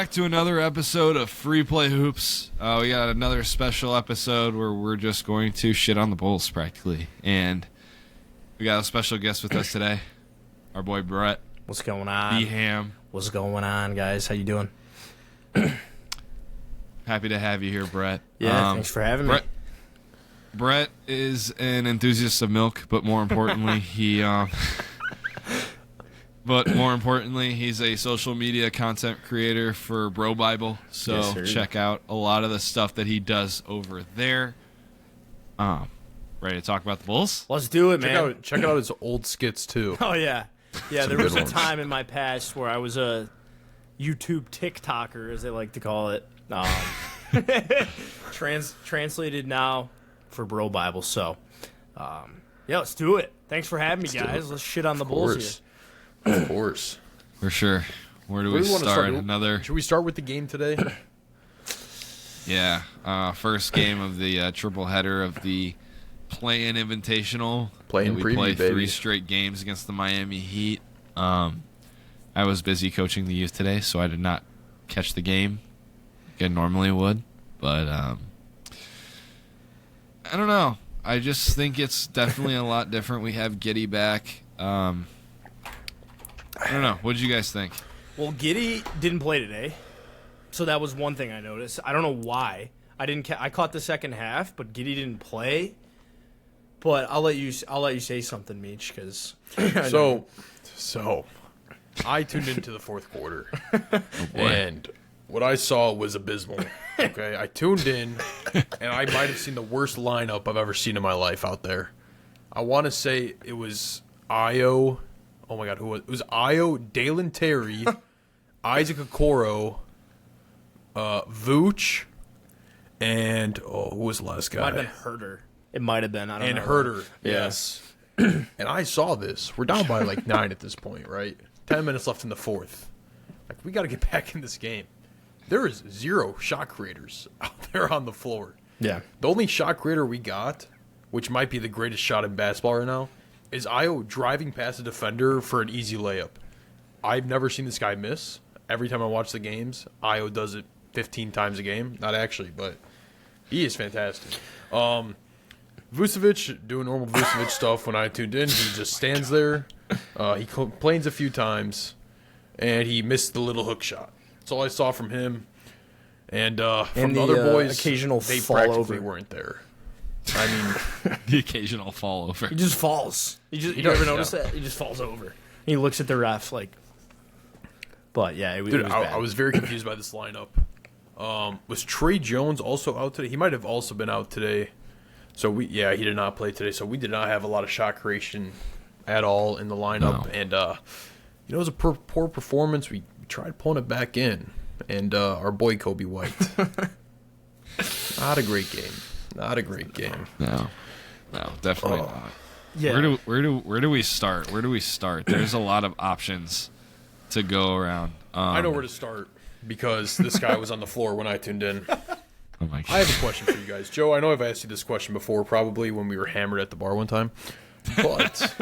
back to another episode of Freeplay Hoops. We got another special episode where we're just going to shit on the Bulls, practically. And we got a special guest with us today, our boy Brett. What's going on? BHam. What's going on, guys? How you doing? Happy to have you here, Brett. Yeah, thanks for having me. Brett is an enthusiast of milk, but more importantly, he's a social media content creator for BROBIBLE. So Yes, check out a lot of the stuff that he does over there. Ready to talk about the Bulls? Let's do it, man. Check out his old skits too. Oh, yeah. Yeah, Some there was good a ones. time in my past where I was a YouTube TikToker, as they like to call it. Translated now for BROBIBLE. So, yeah, let's do it. Thanks for having me, guys. Let's shit on the Bulls here. Of course. For sure. Where do we Where do we wanna start? start? Should we start with the game today? Yeah. First game of the triple header of the Play-In Invitational. Play-in We preview, played baby. 3 straight games against the Miami Heat. I was busy coaching the youth today, so I did not catch the game like I normally would. But I don't know. I just think it's definitely a lot different. We have Giddey back. I don't know. What did you guys think? Well, Giddey didn't play today, so that was one thing I noticed. I don't know why. I caught the second half, but Giddey didn't play. But I'll let you say something, Meech, because So, I tuned into the fourth quarter, boy. and what I saw was abysmal. Okay, I tuned in, and I might have seen the worst lineup I've ever seen in my life out there. I want to say it was Io. Oh my God, who was it? It was Io, Dalen Terry, Isaac Okoro, Vooch, and who was the last guy? might have been Herter. It might have been. I don't And know. Herter, yes. And I saw this. We're down by like 9 at this point, right? 10 minutes left in the fourth. Like, we got to get back in this game. There is 0 shot creators out there on the floor. Yeah. The only shot creator we got, which might be the greatest shot in basketball right now, is Io driving past a defender for an easy layup. I've never seen this guy miss. Every time I watch the games, Io does it 15 times a game. Not actually, but he is fantastic. Vucevic doing normal Vucevic stuff when I tuned in. He just stands there. He complains a few times, and he missed the little hook shot. That's all I saw from him. And from the the other boys, occasional they fall practically over. weren't there. I mean, The occasional fall over. He just falls. You does, ever notice yeah. that? He just falls over. He looks at the ref like. But yeah, it dude, was bad. I was very confused by this lineup. Was Trey Jones also out today? He might have also been out today. So he did not play today. So we did not have a lot of shot creation at all in the lineup. No. And it was a poor performance. We tried pulling it back in, and our boy Kobe White. Not a great game. Not a great game. No, definitely not. Yeah. Where do we start? There's a lot of options to go around. I know where to start because this guy was on the floor when I tuned in. Oh my God. I have a question for you guys. Joe, I know I've asked you this question before, probably when we were hammered at the bar one time. But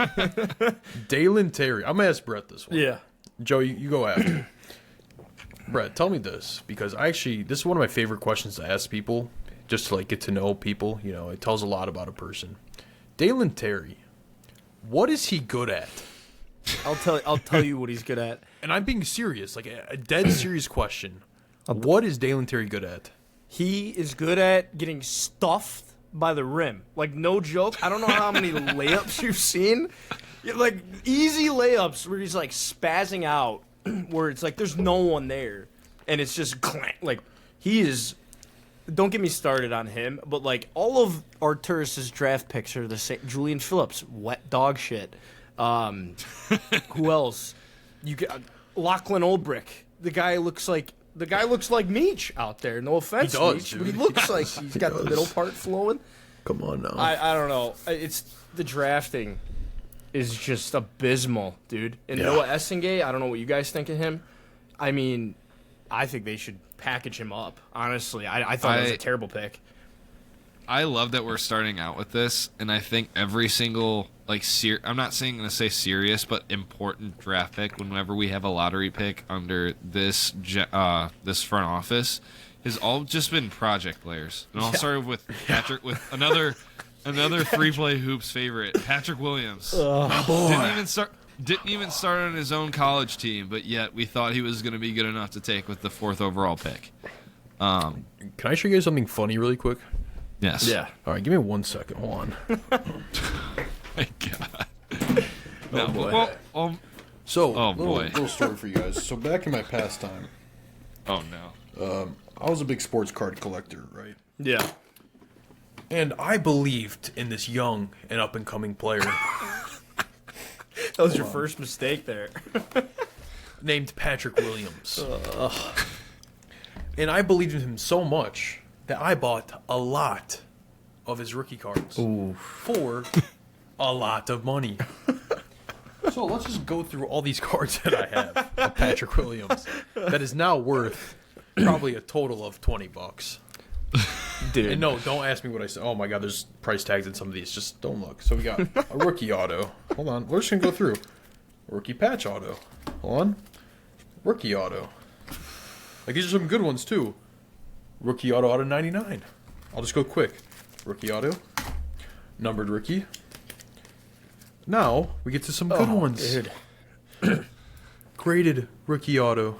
Dalen Terry, I'm going to ask Brett this one. Yeah. Joe, you go after. Brett, tell me this, because this is one of my favorite questions to ask people, just to like get to know people. You know, it tells a lot about a person. Dalen Terry, what is he good at? I'll tell you what he's good at. And I'm being serious, like a dead serious question. What is Dalen Terry good at? He is good at getting stuffed by the rim. Like, no joke. I don't know how many layups you've seen. Like, easy layups where he's, like, spazzing out, where it's like there's no one there. And it's just, like, he is... Don't get me started on him, but, like, all of Arturus' draft picks are the same. Julian Phillips, wet dog shit. Who else? You get Lachlan Olbrich. The guy looks like Meech out there. No offense, He does, Meech, dude. but he looks He like does. he's He got the does. middle part flowing. Come on now. I don't know. It's the drafting is just abysmal, dude. And Yeah. Noah Essengate, I don't know what you guys think of him. I mean, I think they should package him up. Honestly, I thought it was a terrible pick. I love that we're starting out with this, and I think every single like I'm not saying going to say serious, but important draft pick whenever we have a lottery pick under this this front office has all just been project players. And I'll start with Patrick with another Free Play Hoops favorite, Patrick Williams. My boy. Didn't even start on his own college team, but yet we thought he was going to be good enough to take with the 4th overall pick. Can I show you guys something funny really quick? Yes. Yeah. All right, give me 1 second. Hold on. My God. Oh, boy. Well, So, boy. little story for you guys. So back in my pastime, oh no. I was a big sports card collector, right? Yeah. And I believed in this young and up-and-coming player That was your first mistake there. named Patrick Williams. And I believed in him so much that I bought a lot of his rookie cards for a lot of money. So let's just go through all these cards that I have of Patrick Williams that is now worth probably a total of $20. Dude. And no, don't ask me what I said. Oh my God, there's price tags in some of these. Just don't look. So we got a rookie auto. Hold on. We're just going to go through. Rookie patch auto. Hold on. Rookie auto. Like, these are some good ones, too. Rookie auto out of 99. I'll just go quick. Rookie auto. Numbered rookie. Now, we get to some good ones. Dude. Graded rookie auto.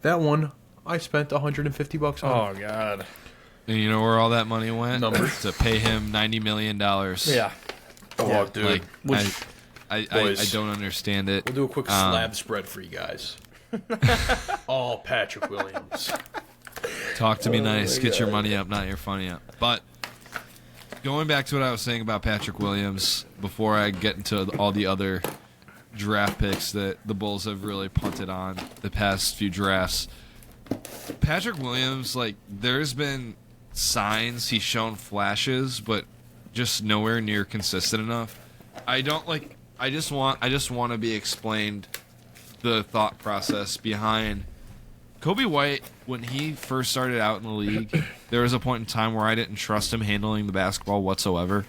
That one, I spent $150 on. Oh, God. And you know where all that money went? Numbers. To pay him $90 million. Yeah. Oh, Yeah. dude. Like, I Boys. don't understand it. We'll do a quick slab spread for you guys. All Patrick Williams. Talk to me nice. Get your money up, not your funny up. But going back to what I was saying about Patrick Williams before I get into all the other draft picks that the Bulls have really punted on the past few drafts. Patrick Williams, like, there's been signs, he's shown flashes, but just nowhere near consistent enough. I just want to be explained the thought process behind Kobe White. When he first started out in the league, there was a point in time where I didn't trust him handling the basketball whatsoever.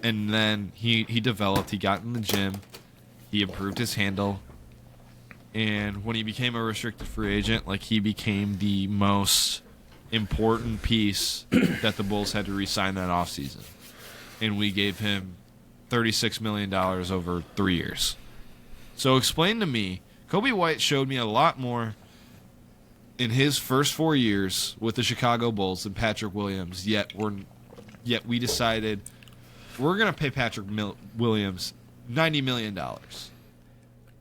And then he developed, he got in the gym, he improved his handle, and when he became a restricted free agent, like, he became the most important piece that the Bulls had to re-sign that offseason. And we gave him $36 million over 3 years. So explain to me, Kobe White showed me a lot more in his first 4 years with the Chicago Bulls than Patrick Williams, yet we decided we're going to pay Patrick Williams $90 million.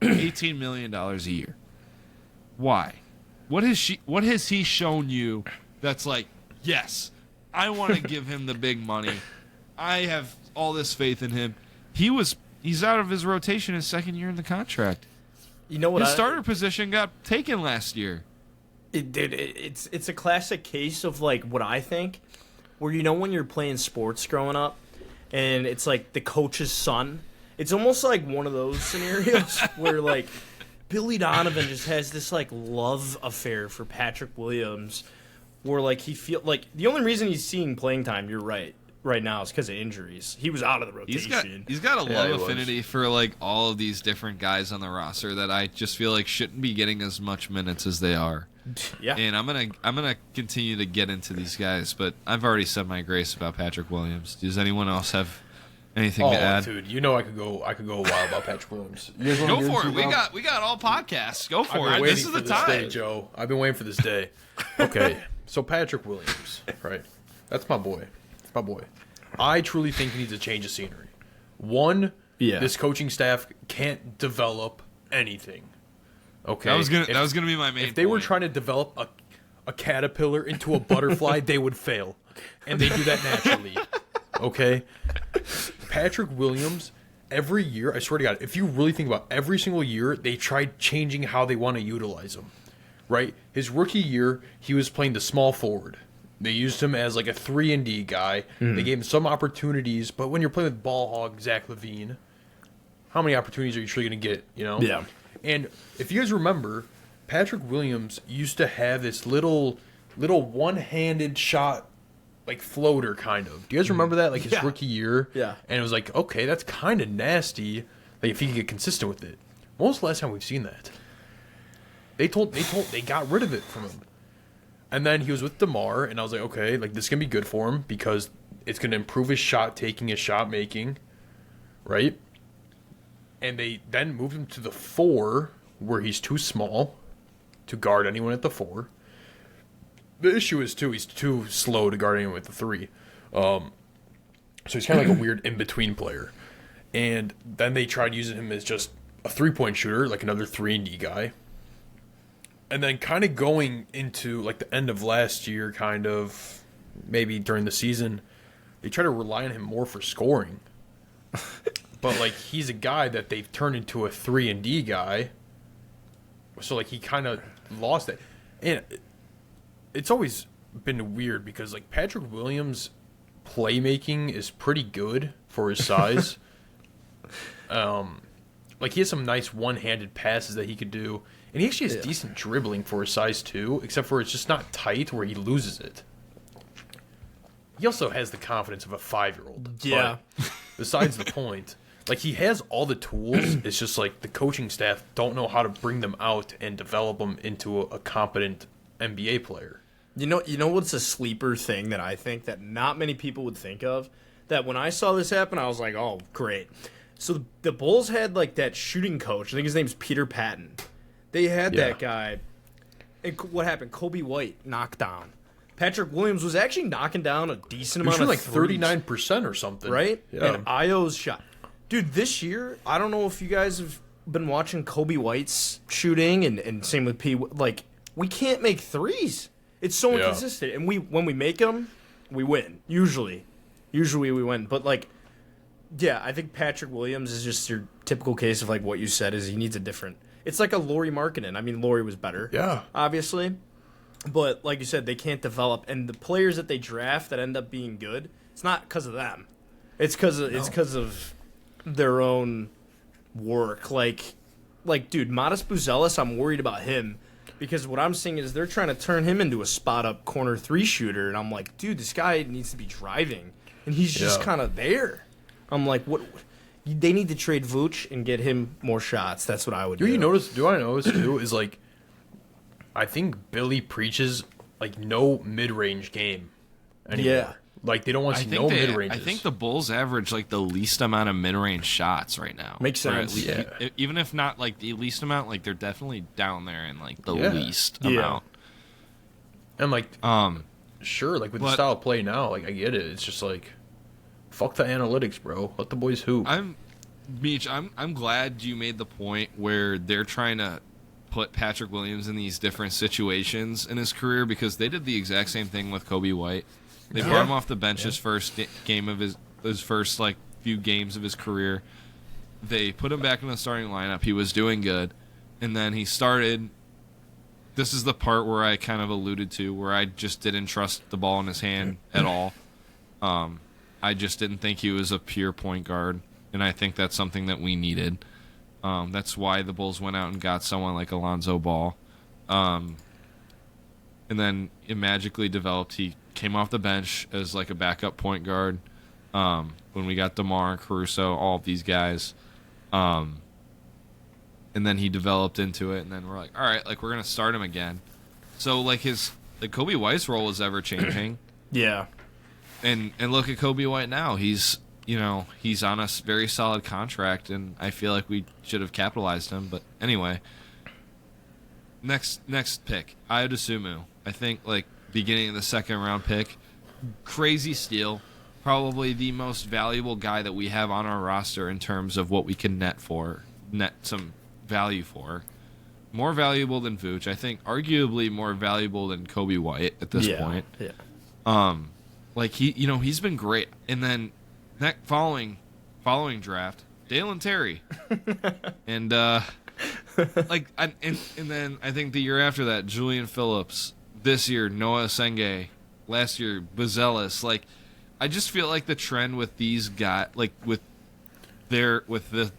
$18 million a year. Why? What has he shown you that's like, yes, I want to give him the big money. I have all this faith in him. He's out of his rotation his second year in the contract. You know what? His starter position got taken last year. It's a classic case of, like, what I think, where, you know, when you're playing sports growing up, and it's like the coach's son. It's almost like one of those scenarios where, like, Billy Donovan just has this, like, love affair for Patrick Williams, where, like, he feel like the only reason he's seeing playing time, you're right now, is because of injuries. He was out of the rotation. He's got a Yeah, he love was. affinity for, like, all of these different guys on the roster that I just feel like shouldn't be getting as much minutes as they are. Yeah. And I'm gonna continue to get into these guys, but I've already said my grace about Patrick Williams. Does anyone else have anything to add? Dude, you know I could go a while about Patrick Williams. You guys wanna Go get for into it. Rob? We got all podcasts. Go I've for been it. waiting This is for the this day, time. Joe. I've been waiting for this day. Okay, so Patrick Williams, right? That's my boy. That's my boy. I truly think he needs a change of scenery. One, this coaching staff can't develop anything. Okay, That was gonna be my main. If they were point. trying to develop a caterpillar into a butterfly, they would fail, and they do that naturally. Okay, Patrick Williams. Every year, I swear to God, if you really think about it, every single year, they tried changing how they want to utilize him. Right? His rookie year, he was playing the small forward. They used him as like a 3-and-D guy. They gave him some opportunities, but when you're playing with ball hog Zach LaVine, how many opportunities are you truly going to get? You know? Yeah. And if you guys remember, Patrick Williams used to have this little one-handed shot like floater kind of. Do you guys remember that? Like his rookie year? Yeah. And it was like, okay, that's kind of nasty. Like if he could get consistent with it. When was the last time we've seen that? They got rid of it from him. And then he was with DeMar, and I was like, okay, like this is gonna be good for him because it's gonna improve his shot taking, his shot making, right? And they then moved him to the 4, where he's too small to guard anyone at the 4. The issue is too he's too slow to guard anyone at the 3. So he's kind of like a weird in between player. And then they tried using him as just a 3-point shooter, like another 3-and-D guy. And then kind of going into like the end of last year, kind of maybe during the season, they try to rely on him more for scoring. But like he's a guy that they've turned into a 3-and-D guy. So like he kind of lost that. And it's always been weird because like Patrick Williams' playmaking is pretty good for his size. Like he has some nice one-handed passes that he could do. And he actually has decent dribbling for his size, too, except for it's just not tight where he loses it. He also has the confidence of a 5-year-old. Yeah. But besides the point, like, he has all the tools. It's just, like, the coaching staff don't know how to bring them out and develop them into a competent NBA player. You know what's a sleeper thing that I think that not many people would think of? That when I saw this happen, I was like, oh, great. So the Bulls had, like, that shooting coach. I think his name's Peter Patton. They had that guy. And what happened? Kobe White knocked down. Patrick Williams was actually knocking down a decent amount of like threes. 39% or something. Right? Yeah. And Io's shot. Dude, this year, I don't know if you guys have been watching Kobe White's shooting and same with P. Like, we can't make threes. It's so inconsistent. And when we make them, we win. Usually we win. But, like, yeah, I think Patrick Williams is just your typical case of, like, what you said is he needs a different... It's like a Lauri Markkanen. I mean, Lauri was better. Yeah. Obviously. But, like you said, they can't develop. And the players that they draft that end up being good, it's not because of them. It's because of their own work. Like, dude, Modest Buzelis, I'm worried about him. Because what I'm seeing is they're trying to turn him into a spot-up corner 3 shooter. And I'm like, dude, this guy needs to be driving. And he's just kind of there. I'm like, what... They need to trade Vooch and get him more shots. That's what I would do. Do I notice too, is like, I think Billy preaches like no mid-range game anymore. Yeah. Like they don't want to see no mid-ranges. I think the Bulls average like the least amount of mid-range shots right now. Makes sense. Even if not like the least amount, like they're definitely down there in like the least amount. And like, sure, like with the style of play now, like I get it. It's just like, fuck the analytics, bro. Let the boys hoop. I'm glad you made the point where they're trying to put Patrick Williams in these different situations in his career because they did the exact same thing with Kobe White. They brought him off the bench his first game of his first like few games of his career. They put him back in the starting lineup. He was doing good, and then he started. This is the part where I kind of alluded to where I just didn't trust the ball in his hand at all. I just didn't think he was a pure point guard, and I think that's something that we needed. That's why the Bulls went out and got someone like Alonzo Ball. And then it magically developed. He came off the bench as like a backup point guard when we got DeMar, Caruso, all of these guys. And then he developed into it, and then we're like, all right, like we're going to start him again. So like Kobe White's role is ever changing. Yeah. And look at Kobe White now. He's on a very solid contract, and I feel like we should have capitalized him. But anyway, next pick, Ayo Dosunmu. I think like beginning of the second round pick, crazy steal, probably the most valuable guy that we have on our roster in terms of what we can net some value for. More valuable than Vooch. I think arguably more valuable than Kobe White at this point. Yeah. Like he's been great, and then that following draft, Dalen Terry, and and then I think the year after that, Julian Phillips. This year, Noah Senge. Last year, Buzelis. Like, I just feel like the trend with these guys, like with the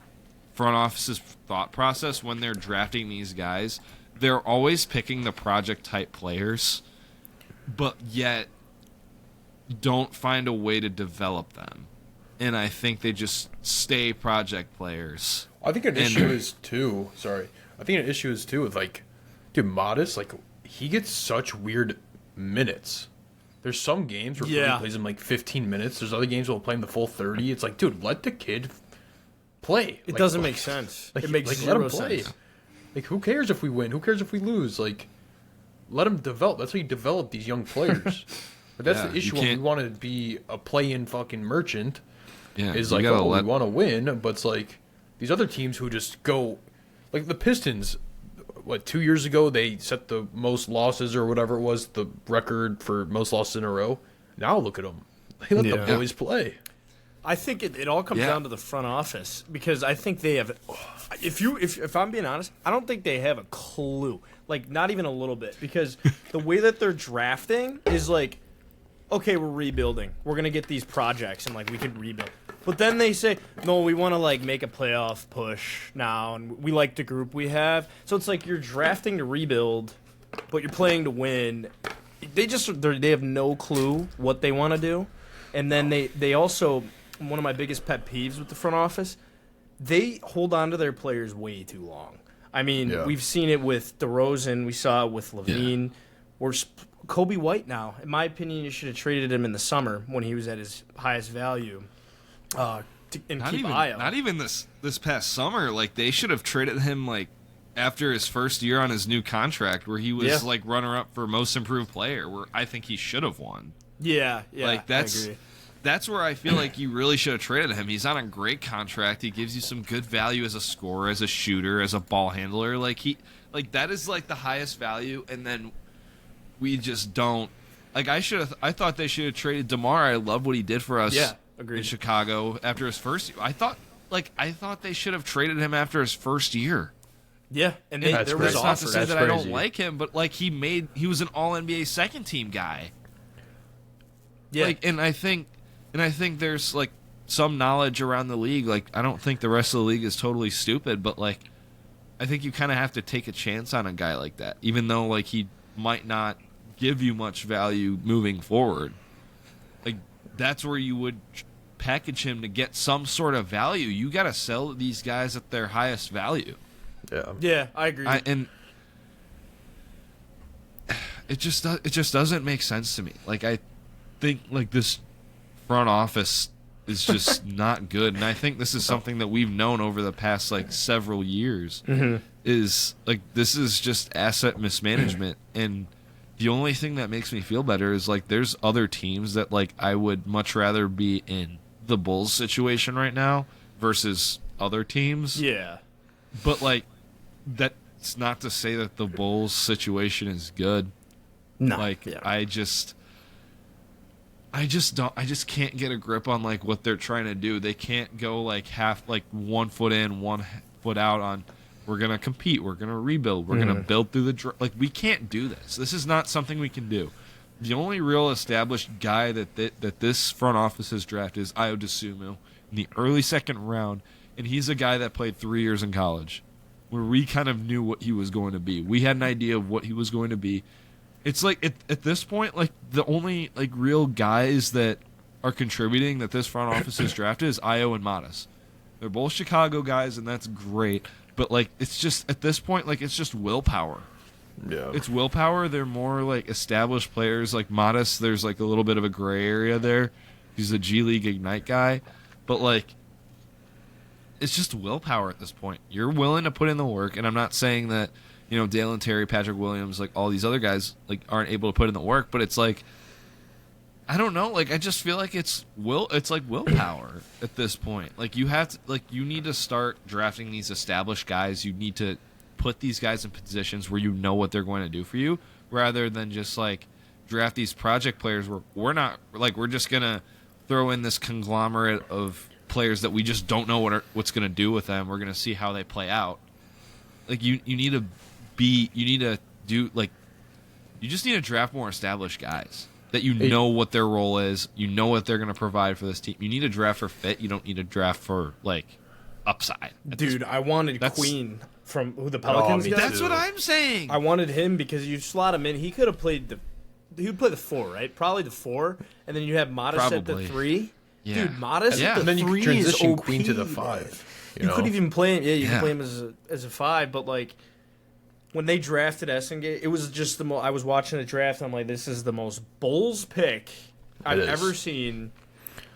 front office's thought process when they're drafting these guys, they're always picking the project type players, but yet don't find a way to develop them. And I think they just stay project players. I think an issue is too. Sorry, I think an issue is too with like, dude, Modest. Like, he gets such weird minutes. There's some games where he plays him like 15 minutes. There's other games where he'll play him the full 30. It's like, dude, let the kid play. It doesn't make sense. Like, it makes let zero him play. sense. Like, who cares if we win? Who cares if we lose? Like, let him develop. That's how you develop these young players. But that's the issue when we want to be a play-in fucking merchant. Yeah, is like, oh, we want to win, but it's like these other teams who just go, like the Pistons. What, 2 years ago they set the most losses or whatever it was, the record for most losses in a row. Now look at them; they let the boys play. I think it all comes down to the front office, because I think they have. If I'm being honest, I don't think they have a clue. Like, not even a little bit, because the way that they're drafting is like, okay, we're rebuilding. We're gonna get these projects and like we can rebuild. But then they say, no, we want to like make a playoff push now, and we like the group we have. So it's like you're drafting to rebuild, but you're playing to win. They have no clue what they want to do, and then they also, one of my biggest pet peeves with the front office, they hold on to their players way too long. I mean, we've seen it with DeRozan, we saw it with Levine. We're Kobe White now. In my opinion, you should have traded him in the summer when he was at his highest value. Not even this past summer. Like, they should have traded him like after his first year on his new contract, where he was like runner up for most improved player, where I think he should have won. Yeah, like I agree. That's where I feel like you really should have traded him. He's on a great contract. He gives you some good value as a scorer, as a shooter, as a ball handler. Like, that is like the highest value, and then we just don't. Like, I thought they should have traded DeMar. I love what he did for us. Yeah. Agreed. In Chicago after his first year. I thought they should have traded him after his first year. Yeah, and there was not to say That's that crazy. I don't like him, but like he was an all NBA second team guy. Yeah. Like, and I think there's like some knowledge around the league. Like, I don't think the rest of the league is totally stupid, but like I think you kind of have to take a chance on a guy like that, even though like he might not give you much value moving forward. Like, that's where you would package him to get some sort of value. You got to sell these guys at their highest value. Yeah, I agree. And it just doesn't make sense to me. Like, I think like this front office is just not good, and I think this is something that we've known over the past like several years. Is like, this is just asset mismanagement, and the only thing that makes me feel better is like there's other teams that like I would much rather be in the Bulls situation right now versus other teams. Yeah. But like, that's not to say that the Bulls situation is good. No. Like, I just can't get a grip on like what they're trying to do. They can't go like 1 foot in, 1 foot out on, we're going to compete, we're going to rebuild, we're going to build through the like, we can't do this. This is not something we can do. The only real established guy that this front office has drafted is Ayo Dosunmu in the early second round, and he's a guy that played 3 years in college, where we kind of knew what he was going to be. We had an idea of what he was going to be. It's like at this point, like the only like real guys that are contributing that this front office has drafted is Ayo and Modest. They're both Chicago guys, and that's great. But like, it's just at this point, like, it's just willpower. Yeah, it's willpower. They're more like established players. Like Modest, there's like a little bit of a gray area there. He's a G League Ignite guy, but like, it's just willpower at this point. You're willing to put in the work, and I'm not saying that, you know, Dalen Terry, Patrick Williams, like all these other guys, like aren't able to put in the work. But it's like, I don't know. Like, I just feel like it's like willpower at this point. Like, you have to, like, you need to start drafting these established guys. You need to put these guys in positions where you know what they're going to do for you, rather than just like draft these project players where we're just gonna throw in this conglomerate of players that we just don't know what's gonna do with them. We're gonna see how they play out. Like, you need to just need to draft more established guys that you know what their role is, you know what they're going to provide for this team. You need to draft for fit. You don't need to draft for like upside. Dude, I wanted Queen from who the Pelicans got. That's what I'm saying. I wanted him because you slot him in. He could have played he would play the 4, right? Probably the 4, and then you have Modest at the Probably. 3. Yeah. Dude, Modest Yeah. at the And then you 3 could is transition OP, Queen to the man. 5. You could even play him. Yeah, you Yeah. could play him as a 5, but like when they drafted Essengate, it was just the most. I was watching the draft, and I'm like, this is the most Bulls pick I've is. ever seen,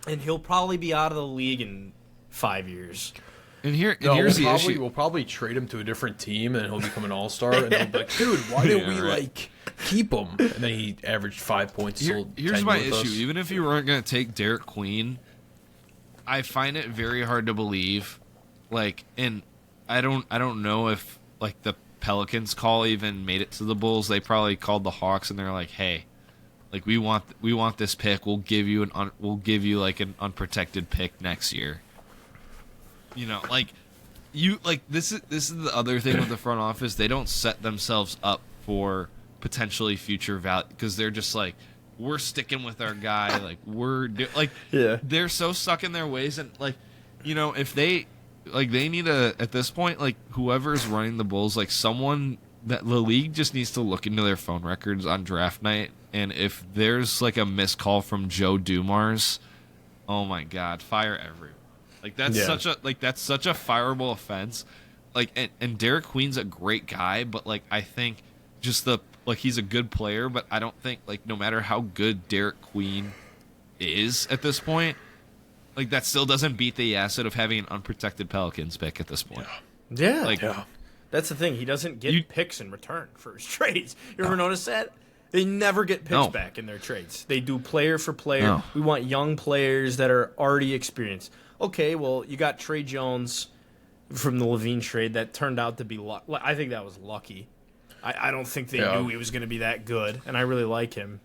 and he'll probably be out of the league in 5 years. And here's the issue. We'll probably trade him to a different team, and he'll become an all-star. And they'll be like, dude, why didn't we like keep him? And then he averaged 5 points. Here's my issue. Even if you weren't going to take Derek Queen, I find it very hard to believe. Like, and I don't know if like the Pelicans call even made it to the Bulls. They probably called the Hawks, and they're like, hey, like we want this pick. We'll give you like an unprotected pick next year. You know, like this is the other thing with the front office. They don't set themselves up for potentially future value because they're just like, we're sticking with our guy. Like they're so stuck in their ways, and like, you know, if they need at this point, like whoever's running the Bulls, like someone that the league just needs to look into their phone records on draft night, and if there's like a missed call from Joe Dumars, oh my God, fire everyone. Like that's such a fireable offense. Like and Derek Queen's a great guy, but like I think just he's a good player, but I don't think like no matter how good Derek Queen is at this point, like that still doesn't beat the asset of having an unprotected Pelicans pick at this point. Yeah, Like that's the thing. He doesn't get picks in return for his trades. You ever notice that? They never get picks back in their trades. They do player for player. No. We want young players that are already experienced. Okay, well, you got Trey Jones from the Levine trade that turned out to be I think that was lucky. I don't think they knew he was going to be that good, and I really like him.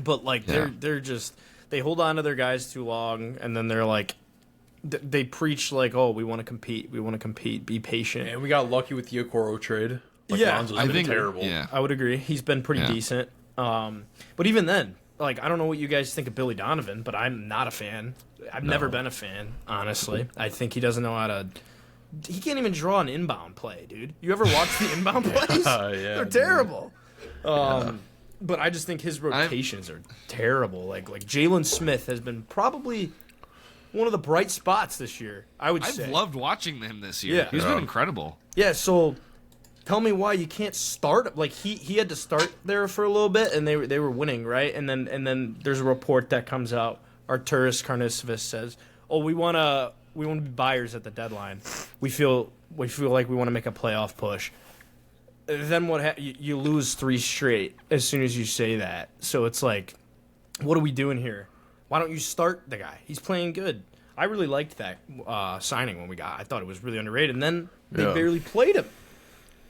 But like they're just they hold on to their guys too long, and then they're like they preach like, oh, we want to compete, be patient. And we got lucky with the Okoro trade. Like, Yeah, Lonzo's been terrible. Yeah. I would agree. He's been pretty decent. But even then, like, I don't know what you guys think of Billy Donovan, but I'm not a fan. I've never been a fan, honestly. I think he doesn't know how to... He can't even draw an inbound play, dude. You ever watch the inbound plays? They're terrible. But I just think his rotations are terrible. Like Jalen Smith has been probably one of the bright spots this year, I would say. I've loved watching him this year. Yeah. He's been incredible. Yeah, so... Tell me why you can't start. Like he had to start there for a little bit, and they were winning, right? And then there's a report that comes out. Arturas Karnisovas says, "Oh, we want to be buyers at the deadline. We feel like we want to make a playoff push." Then what? You lose 3 straight as soon as you say that. So it's like, what are we doing here? Why don't you start the guy? He's playing good. I really liked that signing when we got. I thought it was really underrated. And then they barely played him.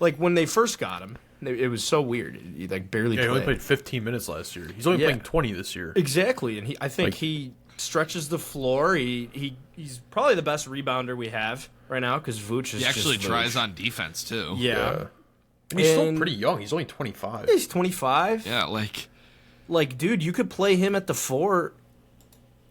Like, when they first got him, it was so weird. He, like, barely played. He only played 15 minutes last year. He's only playing 20 this year. Exactly, and I think he stretches the floor. He's probably the best rebounder we have right now because Vooch is He actually just tries on defense, too. Yeah. And he's still pretty young. He's only 25. He's 25. Yeah, like... Like, dude, you could play him at the 4.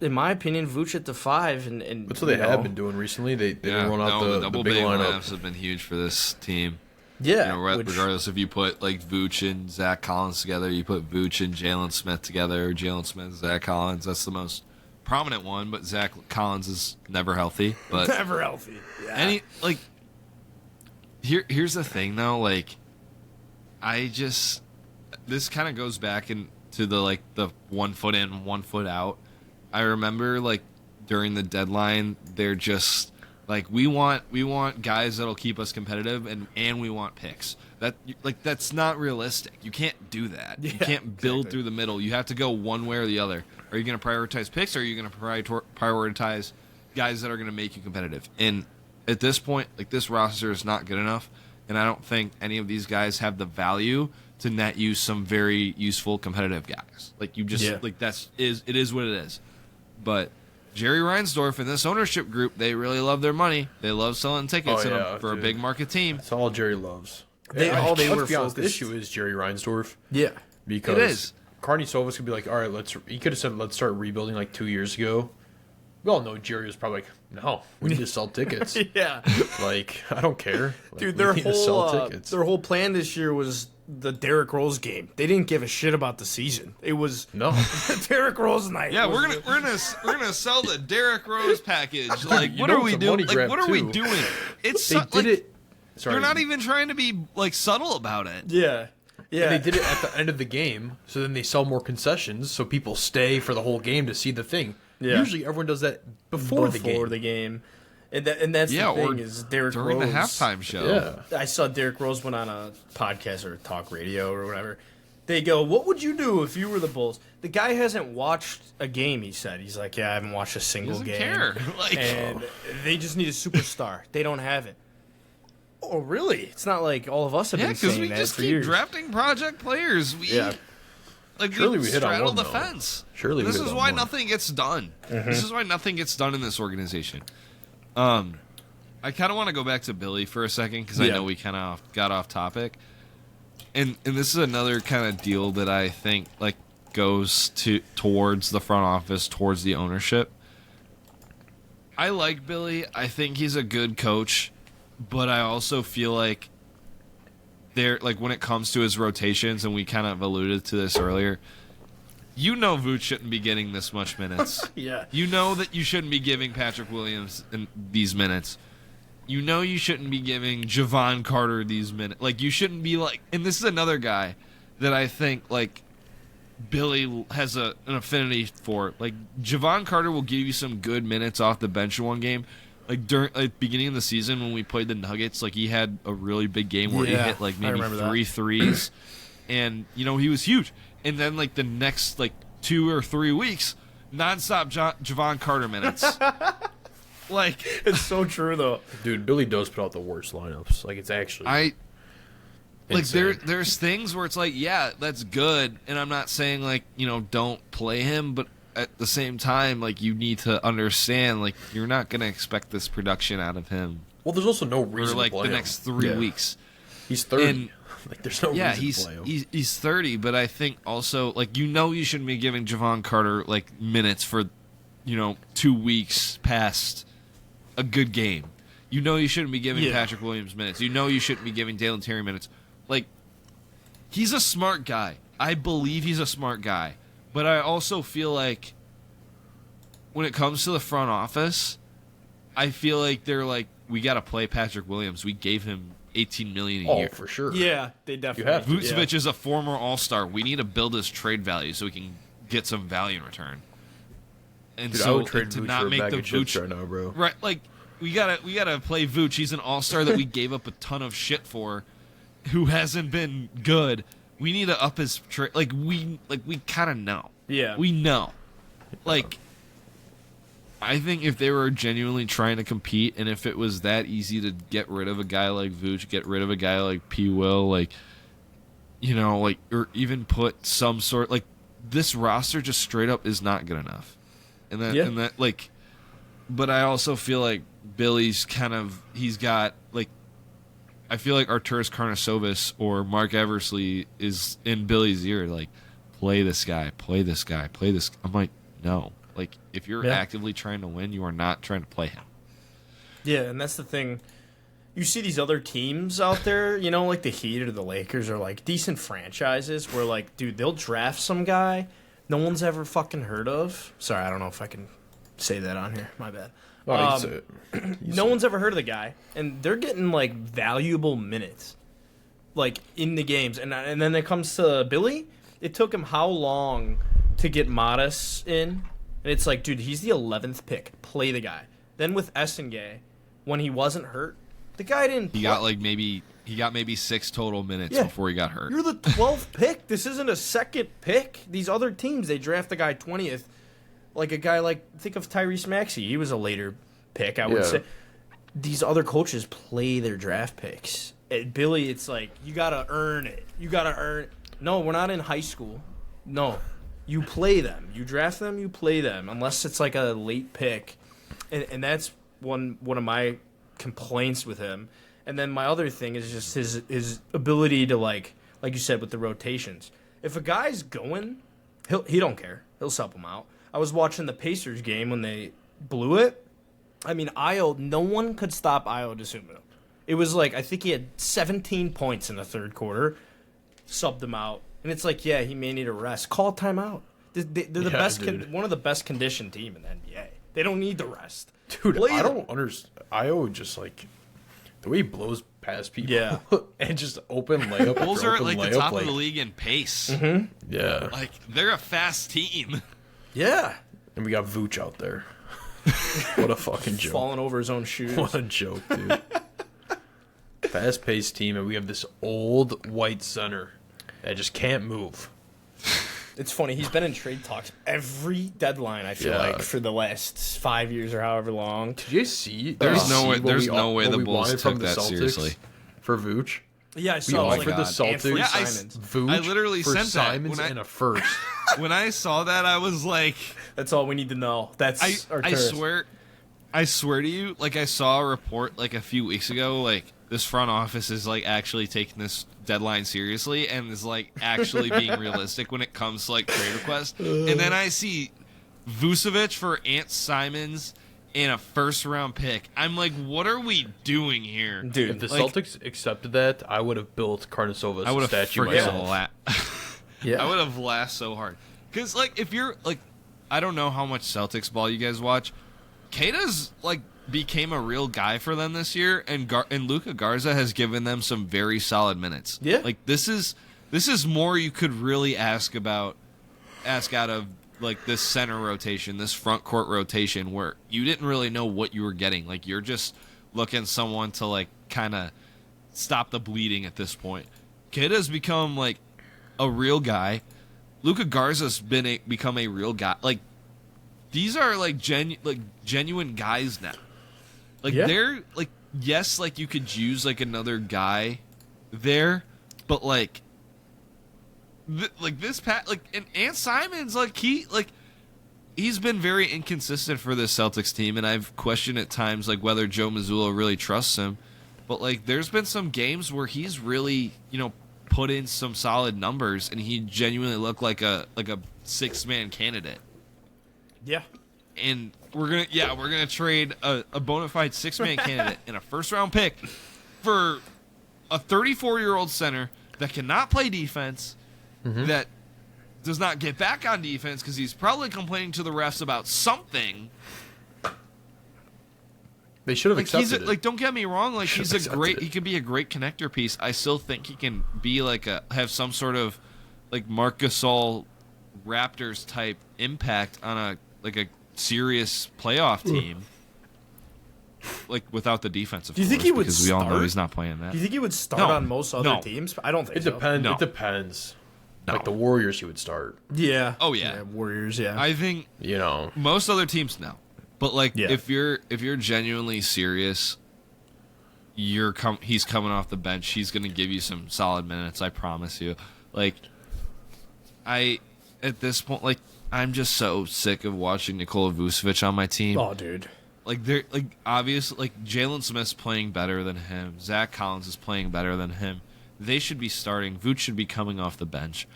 In my opinion, Vooch at the 5. And That's what they have been doing recently. They run out the the double big big lineup. lineups have been huge for this team. Yeah. You know, regardless if you put like Vooch and Zach Collins together, you put Vooch and Jalen Smith together, or Jalen Smith and Zach Collins. That's the most prominent one, but Zach Collins is never healthy. But never healthy. Yeah. Here's the thing though, like this kind of goes back into the 1 foot in, 1 foot out. I remember like during the deadline, they're just like, we want guys that'll keep us competitive, and we want picks. That's not realistic. You can't do that. Yeah, you can't build through the middle. You have to go one way or the other. Are you going to prioritize picks, or are you going to prioritize guys that are going to make you competitive? And at this point, like, this roster is not good enough, and I don't think any of these guys have the value to net you some very useful competitive guys. Like, you just it is what it is. But Jerry Reinsdorf and this ownership group, they really love their money. They love selling tickets for a big market team. That's all Jerry loves. All they were Let's be honest, the focused. issue is Jerry Reinsdorf. Yeah. Because It is. Carney Sovas could be like, all right, he could have said, let's start rebuilding like 2 years ago. We all know Jerry was probably like, no, we need to sell tickets. Yeah. Like, I don't care. Like, Dude, we need to sell tickets. their whole plan this year was the Derrick Rose game. They didn't give a shit about the season. It was No. Derrick Rose night. Yeah, was we're gonna sell the Derrick Rose package. Like, You what know are we it's a money doing? Like, grab, what are we too. doing? It's They did it. Sorry. You're not even trying to be like subtle about it. Yeah. Yeah. They did it at the end of the game, so then they sell more concessions, so people stay for the whole game to see the thing. Yeah. Usually everyone does that before the game. And that's Yeah, the thing or is Derrick during Rose. the halftime show. Yeah. I saw Derrick Rose went on a podcast or talk radio or whatever. They go, "What would you do if you were the Bulls?" The guy hasn't watched a game. He said, "He's like, yeah, I haven't watched a He single doesn't game." care. Like, And they just need a superstar. They don't have it. Oh, really? It's not like all of us have yeah, been because saying we that just for keep years. drafting project players. We like Surely we hit on straddle one, the though. fence. Surely we this hit is on why one. nothing gets done. Mm-hmm. This is why nothing gets done in this organization. I kind of want to go back to Billy for a second because I Yeah. know we kind of got off topic, and this is another kind of deal that I think like goes towards the front office, towards the ownership. I like Billy. I think he's a good coach, but I also feel like when it comes to his rotations, and we kind of alluded to this earlier. You know Vooch shouldn't be getting this much minutes. Yeah. You know that you shouldn't be giving Patrick Williams these minutes. You know you shouldn't be giving Javon Carter these minutes. Like, you shouldn't be like... And this is another guy that I think, like, Billy has an affinity for. Like, Javon Carter will give you some good minutes off the bench in one game. Like, during beginning of the season when we played the Nuggets, like, he had a really big game where he Yeah, hit, like, I maybe remember that. 3 threes. And, you know, he was huge. And then, like, the next, like, 2 or 3 weeks, nonstop Javon Carter minutes. Like, It's so true, though. Dude, Billy does put out the worst lineups. Like, it's actually like insane. there's things where it's like, yeah, that's good, and I'm not saying like, you know, don't play him, but at the same time, like, you need to understand, like, you're not gonna expect this production out of him Well, there's also no for reason like to play the him. next 3 Yeah. weeks. He's 30. And- Like, there's no Yeah, reason to play him. he's 30, but I think also, like, you know, you shouldn't be giving Javon Carter like minutes for, you know, 2 weeks past a good game. You know you shouldn't be giving Yeah. Patrick Williams minutes. You know you shouldn't be giving Dalen Terry minutes. Like, he's a smart guy. I believe he's a smart guy. But I also feel like when it comes to the front office, I feel like they're like, we got to play Patrick Williams. We gave him $18 million a Oh, year. for sure. Yeah, they definitely. have to. Vucevic is a former All-Star. We need to build his trade value so we can get some value in return. And Dude, I so would trade to Vooch not for a make bag the of chips Vooch right now, bro. right, like we gotta play Vooch. He's an All-Star that we gave up a ton of shit for, who hasn't been good. We need to up his trade. We kind of know. Yeah. We know. Like, I think if they were genuinely trying to compete, and if it was that easy to get rid of a guy like Vooch, get rid of a guy like P. Will, like, you know, like, or even put some sort, like, this roster just straight up is not good enough. And that, like, but I also feel like Billy's kind of, he's got, like, I feel like Arturas Karnisovas or Mark Eversley is in Billy's ear, like, play this guy, play this guy, play this. I'm like, no. Like, if you're Yeah. actively trying to win, you are not trying to play him. Yeah, and that's the thing. You see these other teams out there, you know, like the Heat or the Lakers are like decent franchises where, like, dude, they'll draft some guy no one's ever fucking heard of. Sorry, I don't know if I can say that on here. My bad. Oh, you can say it. No one's ever heard of the guy, and they're getting like valuable minutes, like in the games. And then it comes to Billy. It took him how long to get Modest in? And it's like, dude, he's the 11th pick. Play the guy. Then with Essengay, when he wasn't hurt, the guy didn't. He play. got maybe 6 total minutes Yeah. before he got hurt. You're the 12th pick. This isn't a second pick. These other teams, they draft the guy 20th. Like a guy like, think of Tyrese Maxey. He was a later pick, I would Yeah. say. These other coaches play their draft picks. At Billy, it's like, you got to earn it. You got to earn it. No, we're not in high school. No. You play them. You draft them, you play them. Unless it's like a late pick. And that's one of my complaints with him. And then my other thing is just his ability to, like you said, with the rotations. If a guy's going, he don't care. He'll sub him out. I was watching the Pacers game when they blew it. I mean, no one could stop Ayo Dosunmu. It was like, I think he had 17 points in the third quarter. subbed him out. And it's like, yeah, he may need a rest. Call timeout. They're the best, one of the best conditioned team in the NBA. They don't need the rest. Dude, I don't understand. Io just like the way he blows past people. Yeah. And just open layup. Bulls are at open like layup, the top of the league in pace. Mm-hmm. Yeah. Like they're a fast team. Yeah. And we got Vooch out there. What a fucking joke. Falling over his own shoes. What a joke, dude. Fast-paced team, and we have this old white center that just can't move. It's funny. He's been in trade talks every deadline, I feel like, for the last 5 years or however long. Did you see? There's no way the Bulls took that seriously. For Vooch? Yeah, I We saw offered the and free Celtics Simons. Vooch I literally for sent that Simons when I- and a first. When I saw that, I was like, That's all we need to know. That's I swear to you, like I saw a report like a few weeks ago, like this front office is like actually taking this deadline seriously and is like actually being realistic when it comes to like trade requests. And then I see Vucevic for Ant Simons and a first round pick. I'm like, what are we doing here? Dude, If the like- Celtics accepted that, I would have built Karnisova's I would have statue freaking myself. Yeah. I would have laughed so hard. Because, like, if you're, like, I don't know how much Celtics ball you guys watch. Keita's, like, became a real guy for them this year, and Luka Garza has given them some very solid minutes. Yeah. Like, this is more you could really ask out of, like, this center rotation, this front court rotation, where you didn't really know what you were getting. Like, you're just looking someone to, like, kind of stop the bleeding at this point. Keita's become, like, a real guy. Luka Garza's become a real guy. Like, these are like genuine guys now. Like they're like, yes, like you could use like another guy there, but like this and Ant Simons, like he's been very inconsistent for this Celtics team, and I've questioned at times like whether Joe Mazzulla really trusts him. But like there's been some games where he's really, put in some solid numbers, and he genuinely looked like a 6-man candidate. Yeah. And we're gonna trade a bona fide 6-man candidate and a first-round pick for a 34-year-old center that cannot play defense, that does not get back on defense because he's probably complaining to the refs about something. They should have accepted it. Like, don't get me wrong. Like, Should've he accepted could be a great connector piece. I still think he can be have some sort of like Marc Gasol Raptors type impact on a serious playoff team. Like without the defense, of Do you think course, he would because we all know start? he's not playing that. Do you think he would start No. on most other No. teams? I don't think It so. depends. No. It depends. No. Like the Warriors, he would start. Yeah. Oh, yeah. Warriors, yeah. I think most other teams no. But like if you're genuinely serious, he's coming off the bench. He's going to give you some solid minutes, I promise you. Like at this point, like I'm just so sick of watching Nikola Vucevic on my team. Oh, dude. Like they're like obviously like Jalen Smith's playing better than him. Zach Collins is playing better than him. They should be starting. Vooch should be coming off the bench.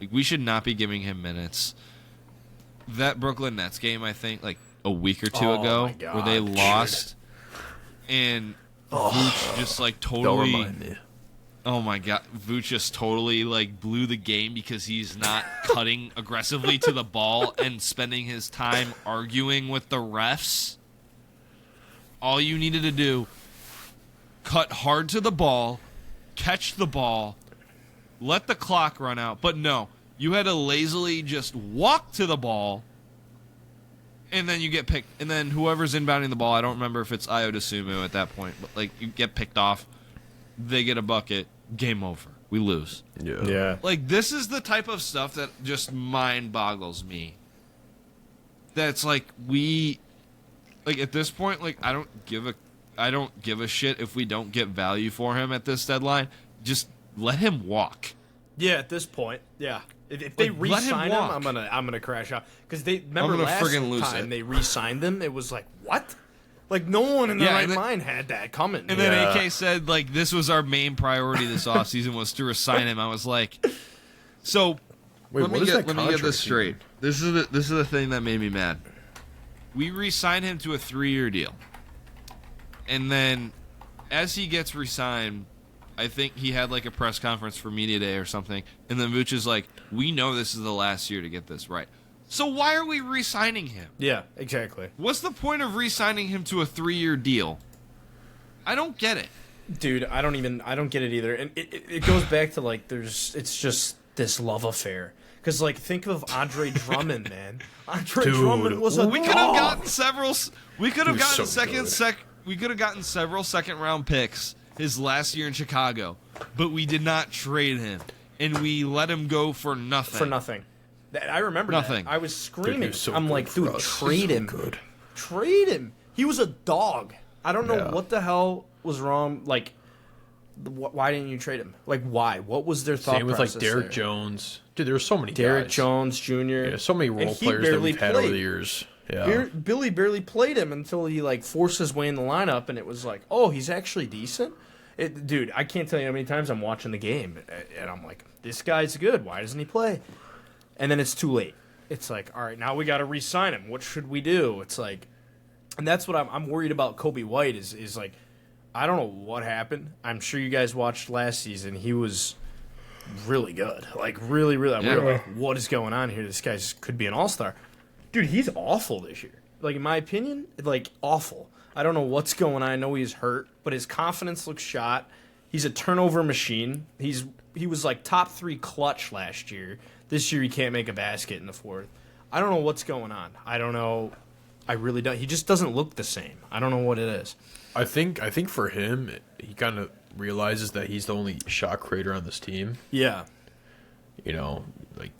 Like we should not be giving him minutes. That Brooklyn Nets game, I think, like a week or two ago, my God, where they dude. lost, and Vooch just like Don't totally. remind me. Oh my God, Vooch just totally like blew the game because he's not cutting aggressively to the ball and spending his time arguing with the refs. All you needed to do, cut hard to the ball, catch the ball, let the clock run out. But no, you had to lazily just walk to the ball, and then you get picked. And then whoever's inbounding the ball, I don't remember if it's Ayo DeSumo at that point, but like you get picked off. They get a bucket. Game over. We lose. Yeah. Like, this is the type of stuff that just mind boggles me. That's like at this point, like I don't give a shit if we don't get value for him at this deadline. Just let him walk. Yeah, at this point, yeah. If they Like, let him re-sign him, walk. I'm gonna crash out because they remember gonna last friggin' lose time it. they re-signed them. It was like what? Like no one in their Yeah, right and then- mind had that coming. And then AK said like this was our main priority this offseason was to resign him. I was like, so Wait, let me what is get that this contract straight. This is the thing that made me mad. We re-signed him to a 3-year deal, and then as he gets re-signed, I think he had like a press conference for media day or something, and then Vooch is like, "We know this is the last year to get this right. So why are we re-signing him? Yeah, exactly. What's the point of re-signing him to a 3-year deal? I don't get it." Dude, I don't get it either. And it goes back to, like, it's just this love affair. Because, like, think of Andre Drummond, man. Andre Drummond was a We could have gotten several. We could have gotten so We could have gotten several second-round picks his last year in Chicago, but we did not trade him, and we let him go for nothing. For nothing. I remember Nothing. that. I was screaming. Dude, so I'm good like, for dude, us. trade So him. good. Trade him. He was a dog. I don't know Yeah. what the hell was wrong. Like, why didn't you trade him? Like, why? What was their thought Same with, like, process Derrick there? Jones. Dude, there were so many Derrick guys. Jones Jr. Yeah, so many role And he players that barely we've had over played. the years. Yeah. Billy barely played him until he, like, forced his way in the lineup, and it was like, oh, he's actually decent? Dude, I can't tell you how many times I'm watching the game, and I'm like, this guy's good. Why doesn't he play? And then it's too late. It's like, all right, now we got to re-sign him. What should we do? It's like, and that's what I'm worried about. Kobe White is like, I don't know what happened. I'm sure you guys watched last season. He was really good, like really. We were like, what is going on here? This guy could be an all-star. Dude, he's awful this year. Like, in my opinion, like, awful. I don't know what's going on. I know he's hurt, but his confidence looks shot. He's a turnover machine. He was like top 3 clutch last year. This year he can't make a basket in the fourth. I don't know what's going on. I don't know. I really don't. He just doesn't look the same. I don't know what it is. I think for him, he kind of realizes that he's the only shot creator on this team. Yeah. You know, like,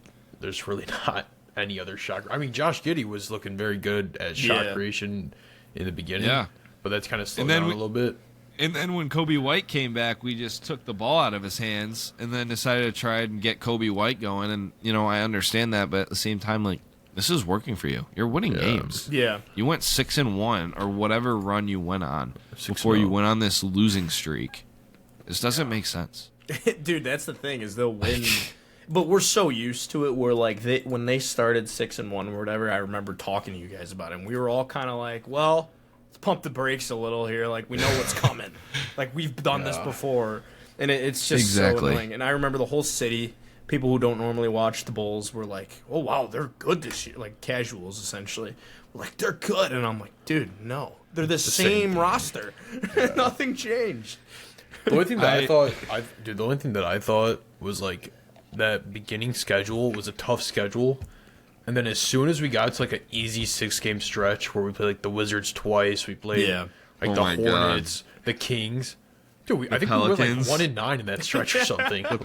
there's really not any other shot. I mean, Josh Giddey was looking very good at shot creation in the beginning. Yeah. But that's kind of slowed down a little bit. And then when Kobe White came back, we just took the ball out of his hands and then decided to try and get Kobe White going. And, you know, I understand that, but at the same time, like, this is working for you. You're winning games. Yeah. You went 6-1 or whatever run you went on 6-0. before you went on this losing streak. This doesn't make sense. Dude, that's the thing, is they'll win. But we're so used to it where, like, when they started 6-1 or whatever, I remember talking to you guys about it, and we were all kind of like, well, let's pump the brakes a little here. Like, we know what's coming. Like, we've done this before. And it's just so annoying. And I remember the whole city, people who don't normally watch the Bulls were like, oh, wow, they're good this year. Like, casuals, essentially. We're like, they're good. And I'm like, dude, no. They're the same roster. Nothing changed. The only thing that the only thing that I thought was, like, that beginning schedule was a tough schedule. And then as soon as we got to, like, an easy 6-game stretch where we played, like, the Wizards twice, we played, like, the Hornets, the Kings. Dude, I think Pelicans. we were, like, 1-9 in that stretch or something. The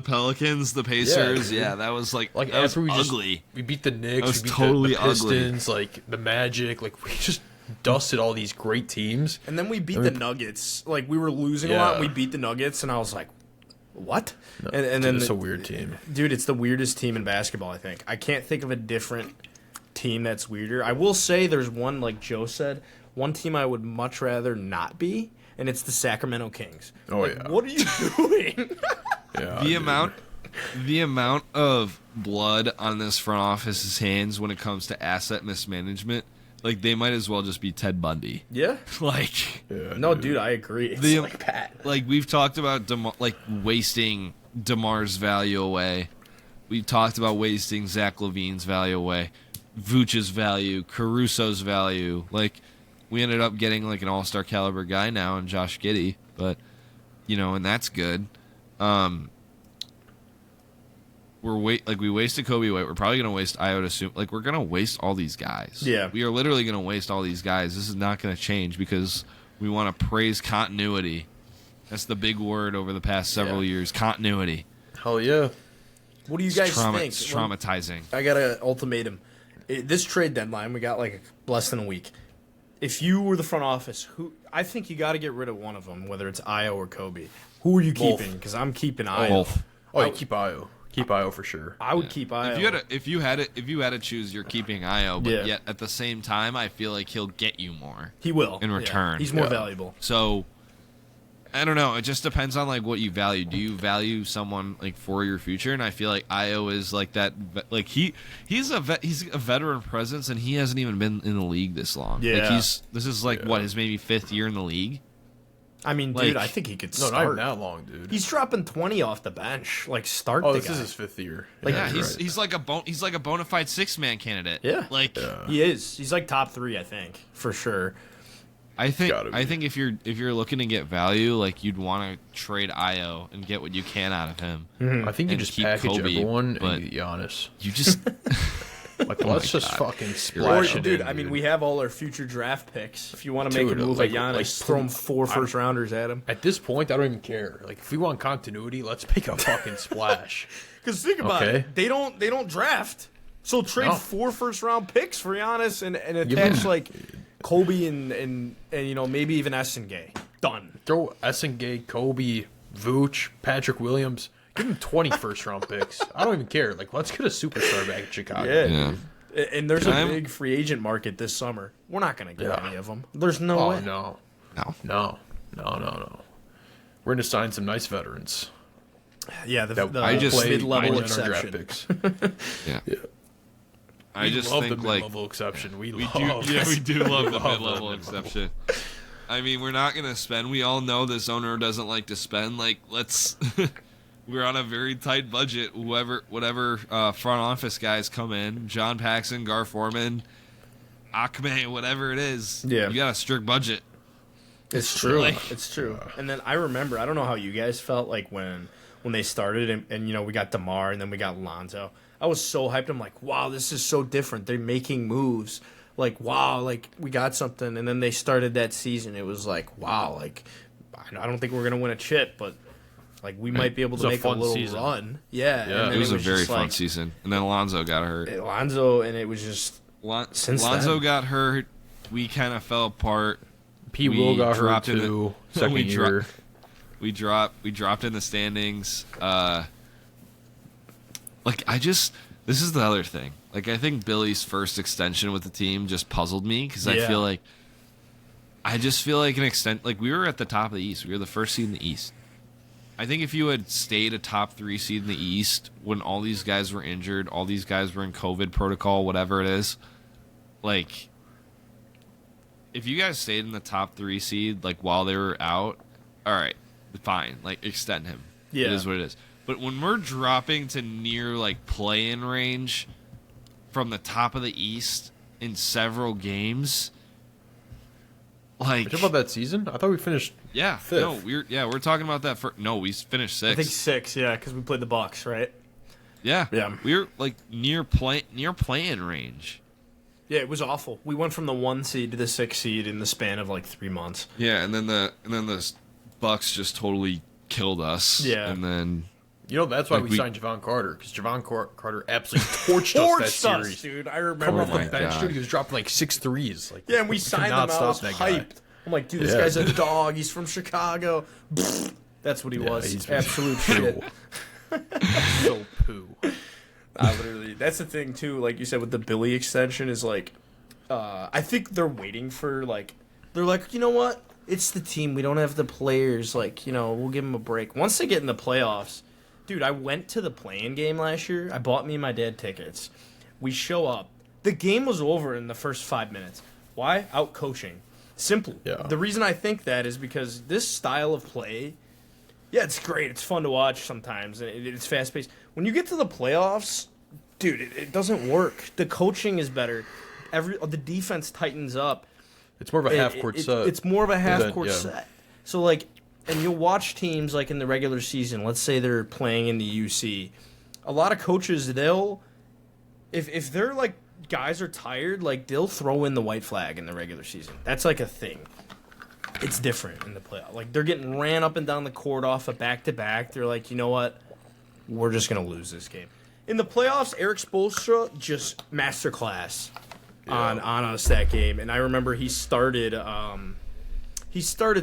Pelicans, the Pacers, that was, like that was ugly. We beat the Knicks, was we beat totally the Pistons, like, the Magic. Like, we just dusted all these great teams. And then we beat the Nuggets. Like, we were losing a lot. We beat the Nuggets, and I was like, what? No, and then it's a weird team. Dude, it's the weirdest team in basketball, I think. I can't think of a different team that's weirder. I will say there's one, like Joe said, one team I would much rather not be, and it's the Sacramento Kings. Oh, like, yeah. What are you doing? The amount of blood on this front office's hands when it comes to asset mismanagement, like, they might as well just be Ted Bundy. Yeah? Like, No, dude, I agree. It's like Pat. Like, we've talked about wasting DeMar's value away. We've talked about wasting Zach LaVine's value away, Vooch's value, Caruso's value. Like, we ended up getting, like, an all-star caliber guy now in Josh Giddey, but, you know, and that's good. We wasted Kobe White. We're probably going to waste Iota soon. Like, we're going to waste all these guys. Yeah. We are literally going to waste all these guys. This is not going to change because we want to praise continuity. That's the big word over the past several years. Continuity. Hell yeah. What do you guys think? It's traumatizing. I got an ultimatum. This trade deadline, we got, like, less than a week. If you were the front office, I think you got to get rid of one of them, whether it's Io or Kobe. Who are you keeping? Because I'm keeping Io. Both. Oh, you keep Io. Keep Io for sure. I would keep Io. If you had to choose, you're keeping Io, but yet at the same time, I feel like he'll get you more. He will in return. He's more valuable. So I don't know. It just depends on, like, what you value. Do you value someone, like, for your future? And I feel like Io is like that. Like, he's a veteran presence, and he hasn't even been in the league this long. Yeah. Like, this is like what, his maybe 5th year in the league. I mean, Like, dude, I think he could No, start. not even that long, dude. He's dropping 20 off the bench. Like, start Oh, the this guy. is his 5th year. Yeah, you're he's like a bona fide 6-man candidate. Yeah. Like He is. He's like top 3, I think, for sure. I Gotta be. think if you're looking to get value, like you'd want to trade Io and get what you can out of him. I think you And just keep package Kobe, everyone but- and get Giannis. You just Like, let's just fucking Or, splash it dude, in, I mean, we have all our future draft picks. If you want to Dude, make a move like- at Giannis, like, throw him 4 first-rounders at him. At this point, I don't even care. Like, if we want continuity, let's make a fucking splash. Because think about Okay. it. They don't draft. So trade No. 4 first-round picks for Giannis and Give attach, him- like, Kobe and you know, maybe even Essengay. Done. Throw Essengay, Kobe, Vooch, Patrick Williams. Give him 20 first-round picks. I don't even care. Like, let's get a superstar back in Chicago. yeah. And there's a I'm- big free agent market this summer. We're not going to get Yeah. any of them. There's no Oh, way. no. No. No. We're going to sign some nice veterans. Yeah, the I just- play mid-level behind our draft exception. picks. Yeah. I We just love think the like mid-level exception. We we love do. Yeah, we do love the love mid-level the exception. I mean, we're not gonna spend. We all know this owner doesn't like to spend. Like, let's. We're on a very tight budget. Whatever front office guys come in, John Paxson, Gar Forman, Akme, whatever it is. Yeah. You got a strict budget. It's true. Like- It's true. And then I remember, I don't know how you guys felt like when they started and you know, we got DeMar and then we got Lonzo. I was so hyped. I'm like, wow, this is so different. They're making moves. Like, wow, like we got something. And then they started that season. It was like, wow, like I don't think we're gonna win a chip, but like we might be able to It was a make a fun little season. run. Yeah. And then It was a very just fun like, season. And then Alonzo got hurt. Lonzo, and it was just since Lonzo then. got hurt. We kind of fell apart. P. We Will got hurt dropped in the- too. Second we year. We dropped in the standings. This is the other thing. Like, I think Billy's first extension with the team just puzzled me because I just feel like an extent. Like, we were at the top of the East. We were the first seed in the East. I think if you had stayed a top 3 seed in the East when all these guys were injured, all these guys were in COVID protocol, whatever it is, like, if you guys stayed in the top 3 seed, like, while they were out, all right, fine. Like, extend him. Yeah. It is what it is. But when we're dropping to near, like, play-in range from the top of the East in several games, like... You talking about that season? I thought we finished. Yeah, Fifth. no, we're talking about that for... No, we finished 6th. I think 6, yeah, because we played the Bucks, right? Yeah. Yeah. We were, like, near play-in range. Yeah, it was awful. We went from the 1 seed to the 6 seed in the span of like 3 months. Yeah, and then the Bucks just totally killed us. Yeah. And then... You know, that's why Like, we we- signed Javon Carter, because Javon Carter absolutely torched us that series. dude. I Coming remember off Oh the my bench, God. dude, he was dropping like 6 threes. Like, Yeah, and we could signed him. not I was stop that guy. hyped. I'm like, dude, this Yeah. guy's a dog. He's from Chicago. That's what he was. he's Absolute poo. shit. So poo. Literally. That's the thing, too. Like you said, with the Billy extension is like, I think they're waiting for, like, they're like, you know what? It's the team. We don't have the players. Like, you know, we'll give them a break. Once they get in the playoffs, dude, I went to the play-in game last year. I bought me and my dad tickets. We show up. The game was over in the first 5 minutes. Why? Out coaching. Simple. Yeah. The reason I think that is because this style of play, yeah, it's great. It's fun to watch sometimes. And it's fast-paced. When you get to the playoffs, dude, it doesn't work. The coaching is better. The defense tightens up. It's more of a half-court set. It's more of a half-court yeah. set. So, like, and you'll watch teams, like, in the regular season. Let's say they're playing in the UC. A lot of coaches, if they're, like, guys are tired, like, they'll throw in the white flag in the regular season. That's, like, a thing. It's different in the playoff. Like, they're getting ran up and down the court off a back-to-back. They're like, you know what? We're just going to lose this game. In the playoffs, Eric Spoelstra just masterclass on us that game. And I remember he started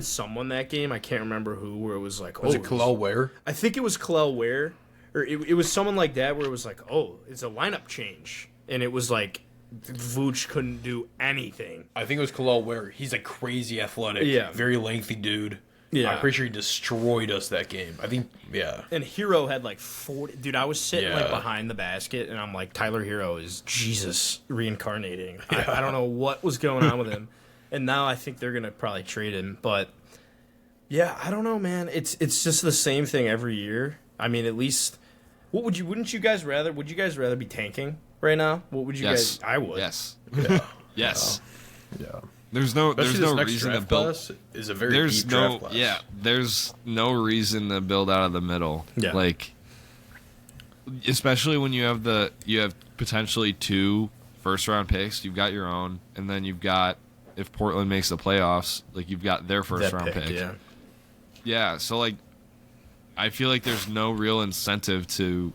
someone that game. I can't remember who, where it was like, Was it Kalel Ware? I think it was Kalel Ware. Or it was someone like that where it was like, oh, it's a lineup change. And it was like, Vooch couldn't do anything. I think it was Kalel Ware. He's a crazy athletic, Yeah. very lengthy dude. Yeah. I'm pretty sure he destroyed us that game. I think, yeah. And Hero had like 40. Dude, I was sitting like Yeah. behind the basket, and I'm like, Tyler Hero is Jesus reincarnating. I don't know what was going on with him. And now I think they're going to probably trade him. But Yeah, I don't know, man. It's just the same thing every year. I mean, at least would you guys rather be tanking right now? What would you guys I would. Yes. Yeah. Yes. Yeah. There's no Especially this next reason to draft build. class is a very deep draft class. Yeah, there's no reason to build out of the middle. Yeah. Like, especially when you have potentially 2 first-round picks. You've got your own, and then you've got, if Portland makes the playoffs, like, you've got their first-round pick. Yeah. Yeah, so, like, I feel like there's no real incentive to,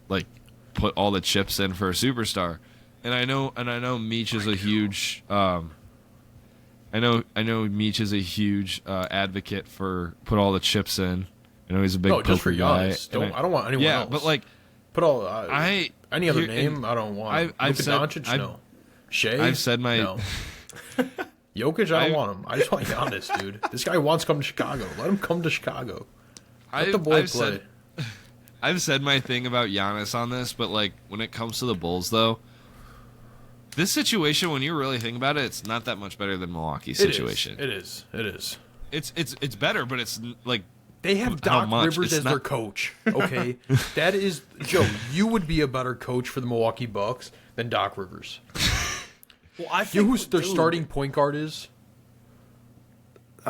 like, put all the chips in for a superstar. And I know Meech is a huge I know Meech is a huge advocate for put all the chips in. I know he's a big No, just for poker guy. Giannis. I don't want anyone else. Yeah, but like put all any other here- name. I don't want. I've Luka said- Doncic, I've- no. Shea, I've said my- no. Jokic, I don't want him. I just want Giannis, dude. This guy wants to come to Chicago. Let him come to Chicago. Let the boy play. I've said my thing about Giannis on this, but like when it comes to the Bulls, though, this situation, when you really think about it, it's not that much better than Milwaukee's situation. It is. It's better, but it's like They have how Doc much? Rivers It's as their not- coach. Okay, that is Joe. You would be a better coach for the Milwaukee Bucks than Doc Rivers. Well, I You know think who their starting point guard is?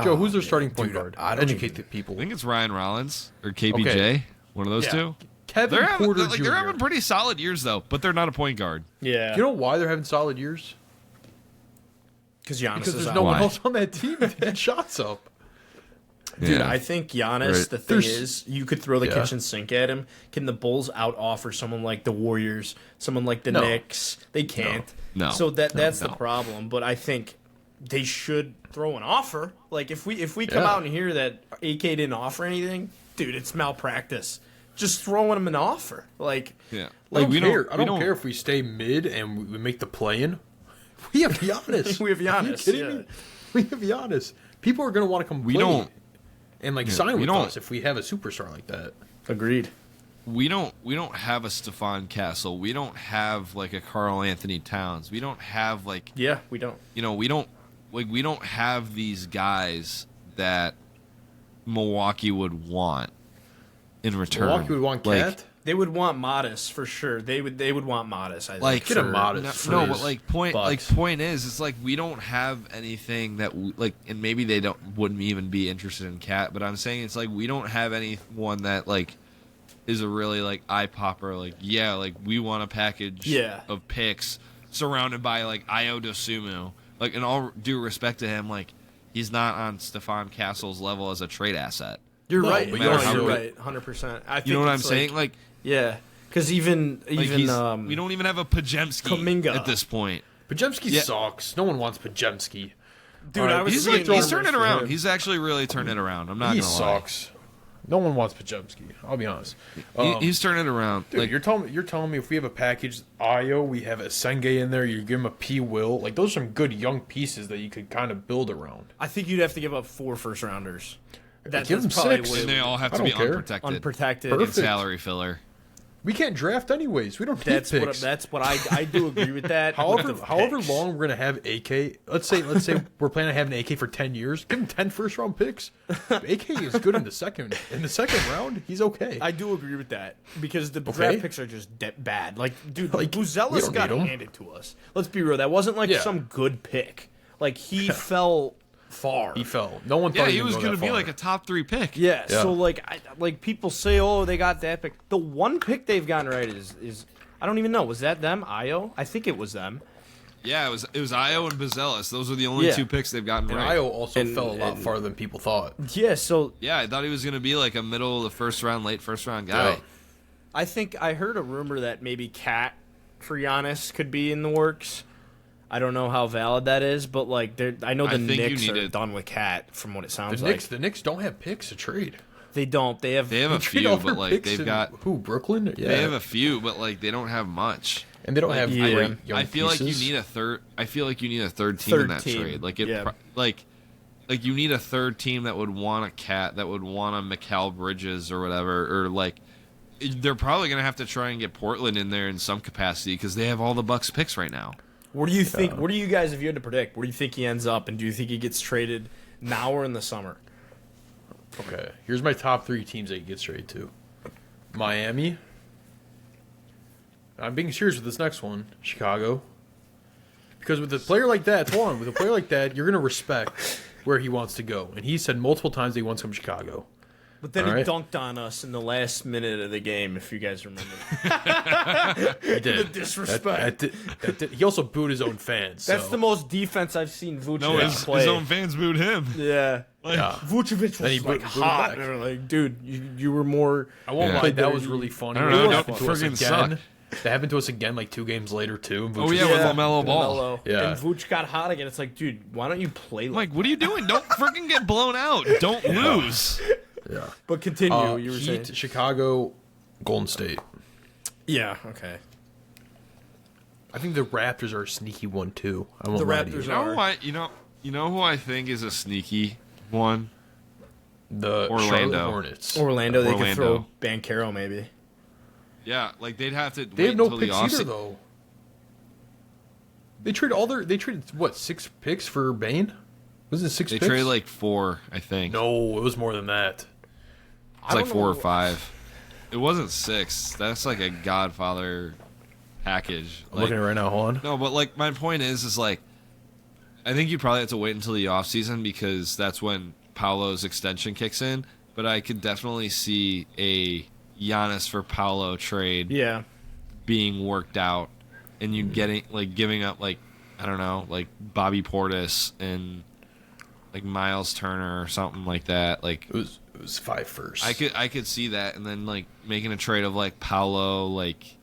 Joe, who's their starting point dude, guard? I don't Educate even- the people. I think it's Ryan Rollins or KPJ, Okay. one of those Yeah. two. Kevin They're having, Porter like, Jr. they're having pretty solid years though, but they're not a point guard. Yeah. You know why they're having solid years? Because Giannis Because is there's out. no one Why? else on that team that hit shots up. Dude, Yeah. I think Giannis, Right. the thing There's- is, you could throw the Yeah. kitchen sink at him. Can the Bulls out-offer someone like the Warriors, someone like the No. Knicks? They can't. No. So that's the No. problem. But I think they should throw an offer. Like, if we come Yeah. out and hear that AK didn't offer anything, dude, it's malpractice. Just throwing him an offer. Like, Yeah, I don't we care. I we don't care if we stay mid and we make the play-in. We have Giannis. We have Giannis, Are you kidding yeah. me? We have Giannis. People are going to want to come We play don't- and like sign we with don't- us if we have a superstar like that. agreed. We don't have a Stephon Castle. We don't have like a Karl Anthony Towns. We don't have like Yeah, we don't. we don't have these guys that Milwaukee would want in return. Milwaukee would want like, Cat. They would want Modest for sure. They would want Modest. I think. Like Get a for- Modest. no, for but his like point Bucks. is, it's like we don't have anything that and maybe they wouldn't even be interested in Cat. But I'm saying it's like we don't have anyone that like is a really like eye popper. Like like we want a package Yeah. of picks surrounded by like Io DeSumo. Like in all due respect to him, like he's not on Stephon Castle's level as a trade asset. You're No, right. but No, you also- you're right. 100%. I think You know what I'm it's saying? Like yeah, because even we um, don't even have a Pajemski Kuminga. at this point. Pajemski Yeah. sucks. No one wants Pajemski. dude, All right, I was He's seeing he's rumors turning for around. him. He's actually really turning it around. I'm not He gonna lie. sucks. No one wants Pajemski. I'll be honest. He's turning it around. Dude, Like you're telling me if we have a package Io, we have a Senge in there, you give him a P Will, like those are some good young pieces that you could kind of build around. I think you'd have to give up 4 first rounders. Give that's him probably 6. what it and they would- all have I to be don't care. unprotected. unprotected. And Perfect. salary filler. We can't draft anyways. We don't need That's picks. what I do agree with that. However, with the however picks. long we're gonna have AK, let's say we're planning on having AK for 10 years. Give him 10 first round picks. AK is good in the second round. He's okay. I do agree with that because the Okay. draft picks are just bad. Like, dude, Like, we Buzelis don't got need 'em. handed to us. Let's be real. That wasn't like Yeah. some good pick. Like he fell far. He fell. No one thought Yeah, he was going going to to be like a top 3 pick. Yeah, Yeah. so like people say, oh, they got that pick. The one pick they've gotten right is I don't even know. Was that them? Io? I think it was them. Yeah, it was Io and Bazelis. Those are the only Yeah. 2 picks they've gotten And right. Io also And- fell a lot and- farther than people thought. Yeah, so Yeah, I thought he was going to be like a middle of the first round, late first round guy. Yeah. I think I heard a rumor that maybe Cat for Giannis could be in the works. I don't know how valid that is, but like I know I the think you Knicks need are to- done with Cat from what it sounds The Knicks don't have picks to trade. They don't. They have They have a Trade few, all but their like picks they've in- got who? Brooklyn? Yeah. they have a few, but like they don't have much. and they don't have Yeah. great young I feel like you pieces. need a third. I feel like you need a third team in Third that team, trade. Like yeah. like you need a third team that would want a Cat, that would want a Mikal Bridges or whatever, or like they're probably gonna have to try and get Portland in there in some capacity because they have all the Bucks picks right now. Where do you think? Where do you guys, if you had to predict, where do you think he ends up, and do you think he gets traded now or in the summer? Okay, here's my top 3 teams that you get straight to. Miami. I'm being serious with this next one. Chicago. Because with a player like that, with a player like that, you're going to respect where he wants to go. And he said multiple times that he wants to come to Chicago. But then All he right. dunked on us in the last minute of the game, if you guys remember. He did. The disrespect. That did. He also booed his own fans. That's so. the most defense I've seen Vucevic No, play. his own fans booed him. Yeah. Yeah. Vucevic Then he was like booed him hot. back. They were like, dude, you were more. I won't Yeah. lie, that was really funny. I don't know, It don't happened to us friggin' again. suck. That happened to us again like 2 games later, too. And Oh, Vucevic- yeah, with LaMelo Ball. LaMelo. Yeah. And Vuce got hot again. It's like, dude, why don't you play I'm like like, what are you doing? Don't freaking get blown out. Don't lose. Yeah. But continue, you were Heat, saying. Chicago, Golden State. Yeah, okay. I think the Raptors are a sneaky one, too. I won't The lie to Raptors you. You know who I think is a sneaky one? The Orlando. Charlotte Hornets. Orlando, they could Orlando. throw Banchero maybe. Yeah, like they'd have to They wait have no until the picks off either, though. They traded what, 6 picks for Bane? Was it 6 They picks? traded like 4, I think. No, it was more than that. It's like 4 or 5. It wasn't 6. That's like a Godfather package. I'm looking at it right now, hold on. No, but like my point is like I think you probably have to wait until the off season because that's when Paolo's extension kicks in. But I could definitely see a Giannis for Paolo trade Yeah. being worked out, and you getting like giving up like I don't know like Bobby Portis and like Miles Turner or something like that. Like It was 5 first. I could see that, and then like making a trade of like Paolo, like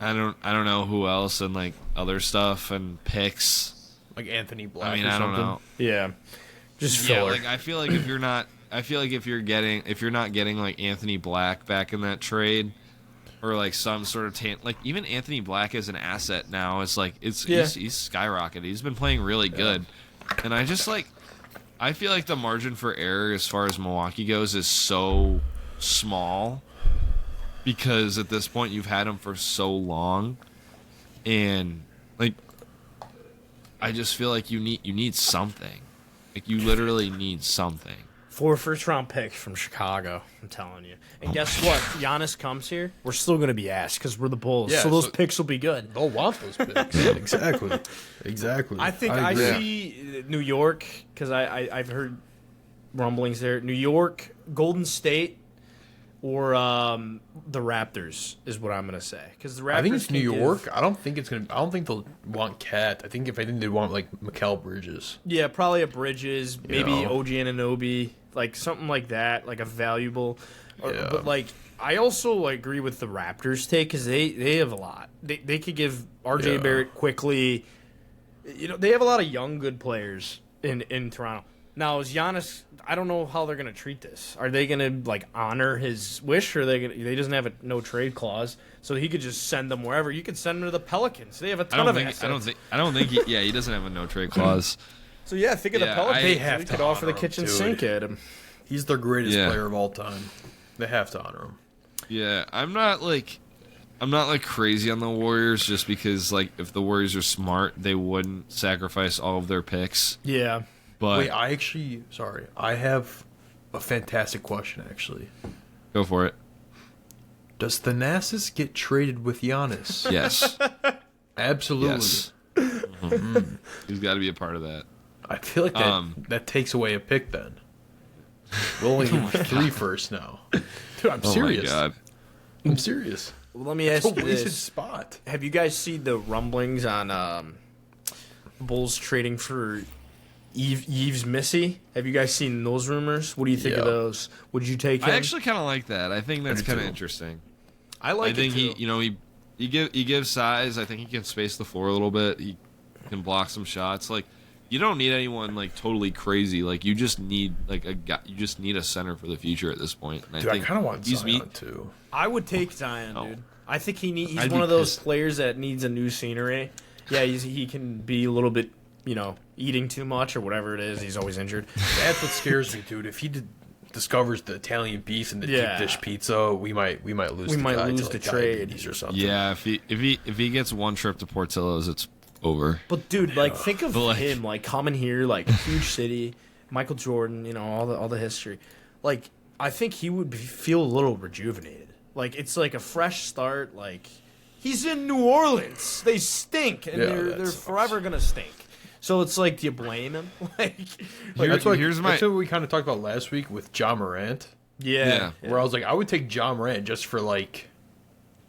I don't know who else, and like other stuff and picks. like Anthony Black. I mean, or I don't something. know. Yeah. Just Yeah, filler. like I feel like if you're not getting like Anthony Black back in that trade, or like some sort of like even Anthony Black as an asset now is like he's skyrocketed. He's been playing really good, and I just like I feel like the margin for error as far as Milwaukee goes is so small because at this point you've had him for so long, and like I just feel like you need something. Like, you literally need something. 4 first-round picks from Chicago, I'm telling you. And guess what? Giannis comes here, we're still going to be asked because we're the Bulls. Yeah, so those so- picks will be good. They'll want those picks. Exactly. Exactly. I think I agree. see New York because I've heard rumblings there. New York, Golden State, or the Raptors is what I'm going to say. Because the Raptors I think it's can New give- York. I don't think they'll want Cat. I think they'd want like Mikal Bridges. Yeah, probably a Bridges, maybe know. OG Anunoby, like something like that, like a valuable. Yeah. But like, I also agree with the Raptors take because they have a lot. They could give RJ Yeah. Barrett quickly. You know, they have a lot of young good players in Toronto. Now, is Giannis? I don't know how they're gonna treat this. Are they gonna like honor his wish, or they doesn't have a no trade clause, so he could just send them wherever? You could send him to the Pelicans. They have a ton of assets. I don't think he doesn't have a no trade clause. So yeah, think of the Yeah, Pelicans. they have we to could offer the honor him, kitchen dude. sink at him. He's their greatest Yeah. player of all time. They have to honor him. Yeah, I'm not like crazy on the Warriors just because like if the Warriors are smart, they wouldn't sacrifice all of their picks. Yeah. But Wait, I have a fantastic question, actually. go for it. Does Thanasis get traded with Giannis? Yes. Absolutely. Yes. He's got to be a part of that. I feel like that takes away a pick then. We'll only need 3 first now. Dude, I'm serious. Oh my god. I'm serious. Well, let me ask It's a you wasted this: spot. have you guys seen the rumblings on Bulls trading for Yves Missy? Have you guys seen those rumors? What do you think of Yeah. those? Would you take him? I actually kind of like that. I think that's do kind of too. interesting. I like I think it too. he gives size. I think he can space the floor a little bit. He can block some shots. Like you don't need anyone like totally crazy. Like you just need like a guy. You just need a center for the future at this point. And Dude, I think kind of want he's Zion too. I would take Zion, Oh. dude. I think he's I'd one be of those pissed. players that needs a new scenery. Yeah, he can be a little bit, eating too much or whatever it is. He's always injured. That's what scares me, dude. If he discovers the Italian beef and the Yeah. deep dish pizza, we might lose. We the might guy lose to, the like, trade. diabetes or something. Yeah, if he gets one trip to Portillo's, it's over. But dude, like think of But, like- him like coming here, like huge city, Michael Jordan, all the history. Like, I think he would feel a little rejuvenated. Like, it's like a fresh start. Like, he's in New Orleans. They stink, and they're forever gonna stink. So it's like, do you blame him? That's what we kind of talked about last week with Ja Morant. Yeah. Where I was like, I would take Ja Morant just for like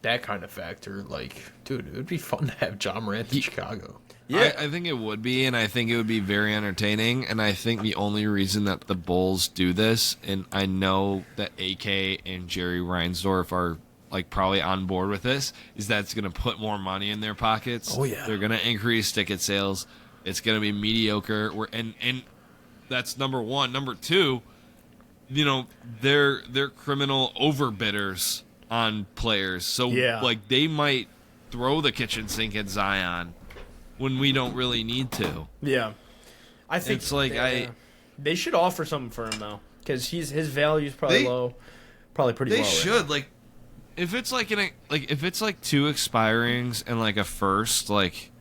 that kind of factor. Like, dude, it would be fun to have Ja Morant in Chicago. Yeah, I think it would be, and I think it would be very entertaining. And I think the only reason that the Bulls do this, and I know that AK and Jerry Reinsdorf are like probably on board with this, is that it's going to put more money in their pockets. Oh yeah, they're going to increase ticket sales. It's going to be mediocre. And that's number one. Number two, they're criminal overbidders on players. So like they might throw the kitchen sink at Zion when we don't really need to. Yeah. I think it's like they should offer something for him though, because his value is probably low, probably pretty low. They should like if it's like if it's like 2 expirings and like a first, like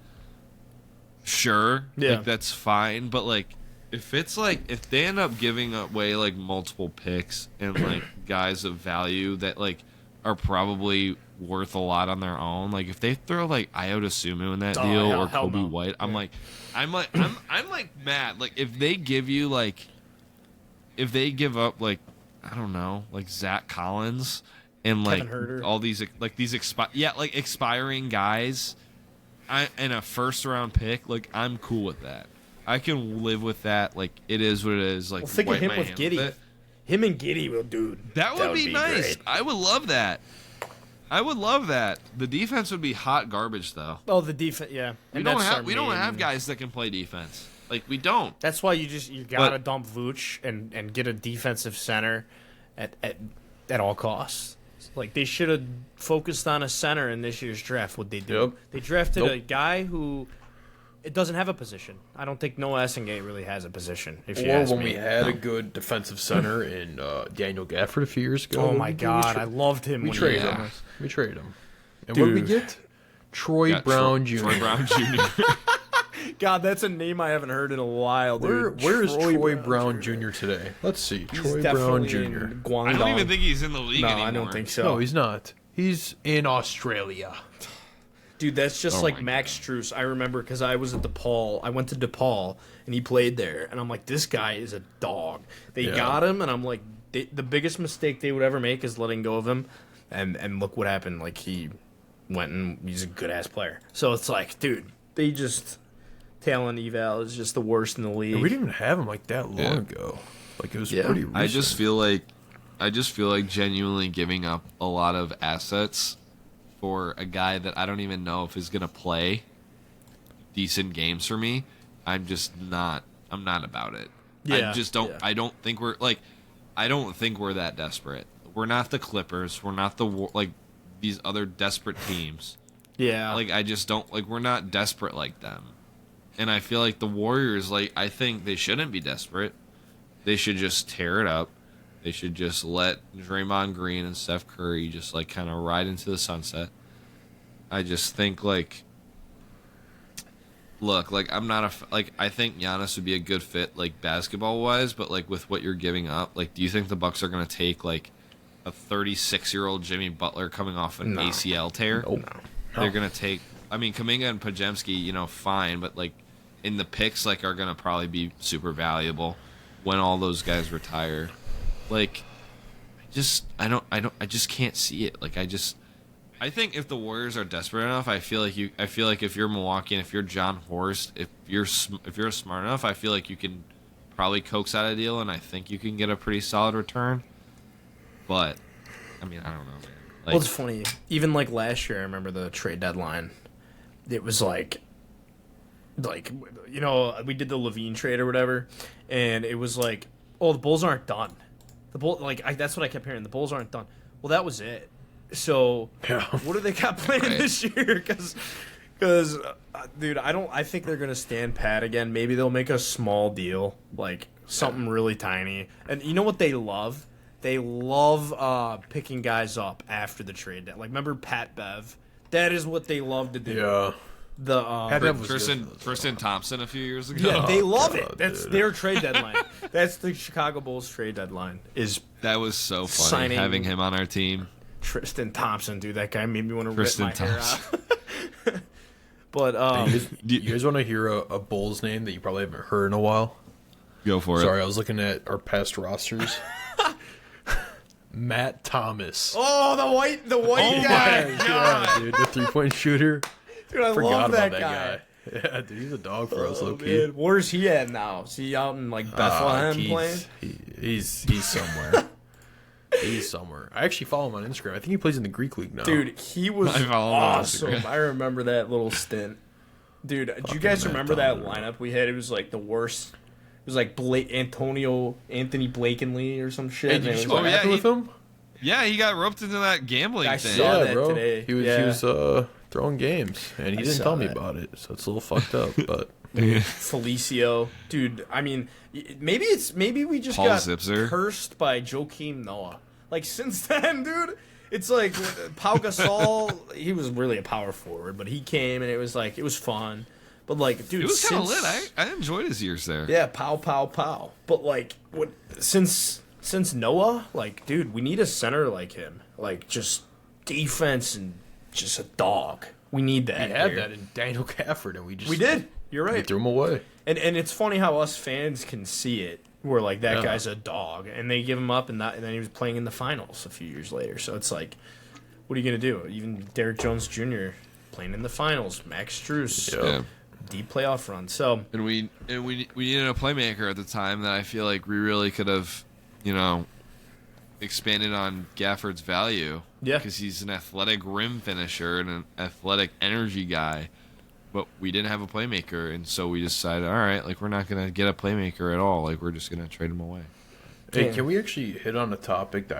sure, like that's fine. But like if they end up giving away like multiple picks and like guys of value that like are probably worth a lot on their own, like if they throw like Iota Sumu in that deal or Kobe White, I'm like mad. Like if they give up like I don't know, like Zach Collins and like all these like these expiring guys and a first round pick, like I'm cool with that. I can live with that. Like it is what it is. Like think of him with Giddey. Him and Giddey will do. That would be nice. Great. I would love that. The defense would be hot garbage though. Oh, the defense, yeah. We don't have guys that can play defense. Like we don't. That's why you gotta dump Vooch and get a defensive center at all costs. Like they should have focused on a center in this year's draft. What they do? Yep. They drafted a guy who it doesn't have a position. I don't think Noah Essengate really has a position. If you ask me, we had a good defensive center in Daniel Gafford a few years ago. Oh my God, I loved him. We traded him. And what did we get? Troy Brown Jr. Troy Brown Jr. God, that's a name I haven't heard in a while, dude. Where is Troy Brown Jr. today? Let's see. Troy Brown Jr. I don't even think he's in the league anymore. I don't think so. No, he's not. He's in Australia. Dude, that's just like Max Strus. I remember because I was at DePaul. I went to DePaul, and he played there. And I'm like, this guy is a dog. They got him, and I'm like, the biggest mistake they would ever make is letting go of him. And look what happened. Like, he went and he's a good-ass player. So it's like, dude, they just... Talent eval is just the worst in the league. And we didn't even have him like that long ago. Like, it was pretty recent. I just feel like genuinely giving up a lot of assets for a guy that I don't even know if is going to play decent games for me. I'm not about it. Yeah, I just don't. Yeah. I don't think we're that desperate. We're not the Clippers. We're not these other desperate teams. Yeah. Like I just don't we're not desperate like them. And I feel like the Warriors, I think they shouldn't be desperate. They should just tear it up. They should just let Draymond Green and Steph Curry just kind of ride into the sunset. I just think I'm not I think Giannis would be a good fit basketball wise, but with what you're giving up, do you think the Bucks are going to take a 36-year-old Jimmy Butler coming off an ACL tear? Nope. No. They're going to take. I mean, Kuminga and Podziemski, fine, but in the picks, are going to probably be super valuable when all those guys retire. I just can't see it. I think if the Warriors are desperate enough, I feel like if you're Milwaukee and if you're John Horst, if you're smart enough, I feel like you can probably coax out a deal, and I think you can get a pretty solid return. But I mean, I don't know, man. Well, it's funny. Even last year, I remember the trade deadline. It was we did the Levine trade or whatever, and it was the Bulls aren't done. That's what I kept hearing. The Bulls aren't done. Well, that was it. So, what do they got planned this year? Because, dude, I think they're gonna stand pat again. Maybe they'll make a small deal, something really tiny. And you know what they love? They love picking guys up after the trade deadline. Remember Pat Bev? That is what they love to do. Yeah. Pat was Tristan Thompson a few years ago. Yeah, they love it. God, That's dude. their trade deadline. That's the Chicago Bulls trade deadline. Is That was so funny Signing- having him on our team. Tristan Thompson, dude. That guy made me want to rip Tristan my hair Thompson. out. But You guys want to hear a Bulls name that you probably haven't heard in a while? Go for Sorry, it. I was looking at our past rosters. Matt Thomas. oh, the white guy. Yeah, dude, the 3-point shooter. Dude, I Forgot love about that guy. Yeah, dude, he's a dog for us, Oh, low key. man. Where's he at now? Is he out in like Bethlehem playing? He's somewhere. He's somewhere. I actually follow him on Instagram. I think he plays in the Greek league now. Dude, he was I follow him on awesome. Instagram. I remember that little stint. Dude, do you guys Matt remember that Thomas. lineup we had? It was like the worst. It was like Anthony Blakeney or some shit. Hey, and did it you was go like, after with him? Yeah, he got roped into that gambling I thing. saw Yeah, that bro. today. He was Yeah. throwing games, and he I didn't saw tell me that. about it, so it's a little fucked up. But Felicio, dude. I mean, maybe we just Paul got Zipser. cursed by Joakim Noah. Like since then, dude, it's like Pau Gasol. He was really a power forward, but he came and it was fun. But like, dude, It was kind of since- lit. I enjoyed his years there. Yeah, pow. But like, since Noah, like, dude, we need a center like him. Like, just defense and just a dog. We need that. we had here. that in Daniel Gafford, and we did. You're We right. threw him away. And it's funny how us fans can see it. Where like that guy's a dog, and they give him up, and then he was playing in the finals a few years later. So it's like, what are you gonna do? Even Derrick Jones Jr. playing in the finals, Max Strus, Yeah. deep playoff run. So And we needed a playmaker at the time that I feel like we really could have, expanded on Gafford's value. Yeah. Because he's an athletic rim finisher and an athletic energy guy. But we didn't have a playmaker, and so we decided, all right, like, we're not going to get a playmaker at all. Like, we're just going to trade him away. Hey, Yeah. can we actually hit on a topic that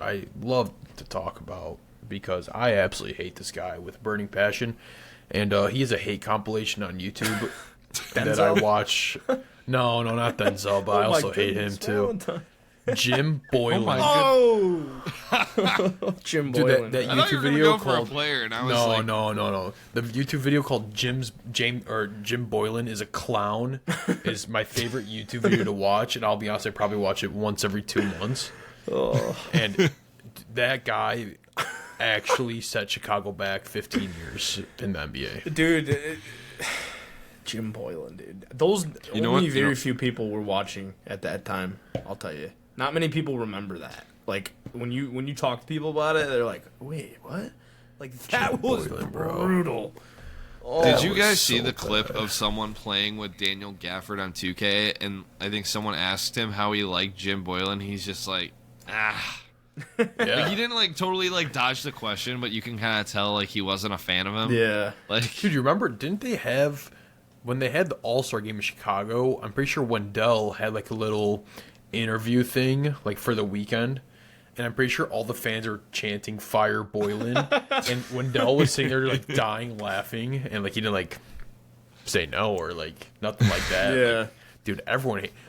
I love to talk about, because I absolutely hate this guy with burning passion, and he has a hate compilation on YouTube that I watch. No, not Denzel, but I Oh my also hate him goodness, too. Valentine. Jim Boylan. Oh, Jim Dude, Boylan. that I thought you YouTube were gonna video go for a called player, and I was No, like, no. The YouTube video called Jim Boylan is a clown is my favorite YouTube video to watch, and I'll be honest, I probably watch it once every 2 months. Oh. And that guy actually set Chicago back 15 years in the NBA. Dude, Jim Boylan, dude. Those You know only what? very few people were watching at that time. I'll tell you, not many people remember that. Like when you talk to people about it, they're like, "Wait, what?" Like that Jim was Boylan, bro. brutal. Oh, Did That you was guys see so the clip bad. of someone playing with Daniel Gafford on 2K? And I think someone asked him how he liked Jim Boylan. He's just like, ah. Like, Yeah. he didn't like totally like dodge the question, but you can kind of tell like he wasn't a fan of him. Yeah. Like, Dude, you remember, didn't they have, when they had the All-Star game in Chicago, I'm pretty sure Wendell had like a little interview thing, like for the weekend, and I'm pretty sure all the fans are chanting "Fire Boylan," and Wendell was sitting there like dying laughing, and like he didn't like say no or like nothing like that. Yeah. Like, dude,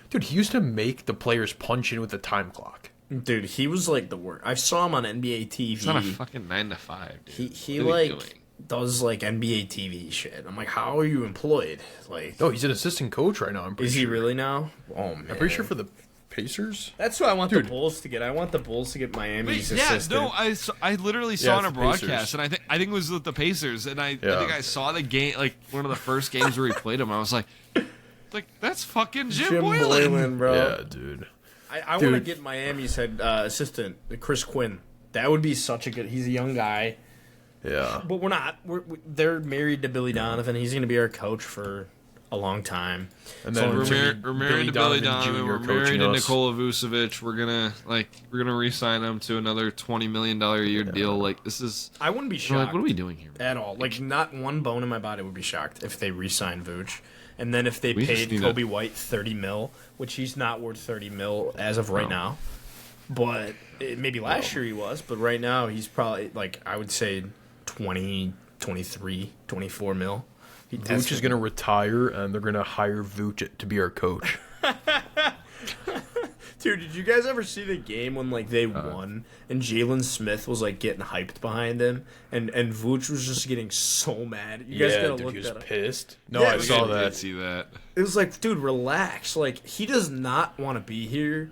dude, he used to make the players punch in with the time clock. Dude, he was like the worst. I saw him on NBA TV. it's not a fucking 9 to 5. Dude. he What are you like doing? does like NBA TV shit. I'm like, how are you employed? Like, No, he's an assistant coach right now. I'm pretty is sure. he really now? Oh man, I'm pretty sure for the Pacers. That's who I want Dude. the Bulls to get. I want the Bulls to get Miami's Yeah, assistant. no, I literally saw Yeah, on a it's the Pacers. broadcast, and I think it was with the Pacers, and I think I saw the game, like one of the first games where he played him. I was like, that's fucking Jim Boylan. bro. Yeah, dude. I want to Dude. get Miami's head assistant, Chris Quinn. That would be such a good. He's a young guy, Yeah. but we're not. They're married to Billy Donovan. He's going to be our coach for a long time. And So then We're, it's gonna mar- be we're married to Billy Donovan. Jr. We're married coaching to us. Nikola Vucevic. We're gonna re-sign him to another $20 million a year deal. Like, this is. I wouldn't be We're shocked. like, what are we doing here? At all. Like, not one bone in my body would be shocked if they re-signed Vooch. And then if they We just paid need Kobe White $30 mil, which he's not worth $30 mil as of right now. But maybe last year he was, but right now he's probably, like, I would say 20, 23, 24 mil. Vooch is going to retire, and they're going to hire Vooch to be our coach. Dude, did you guys ever see the game when like they won and Jalen Smith was like getting hyped behind him and Vooch was just getting so mad? You guys gotta dude, look he was that up. pissed. No, Yeah, I saw I did that. see that. It was like, dude, relax. Like he does not want to be here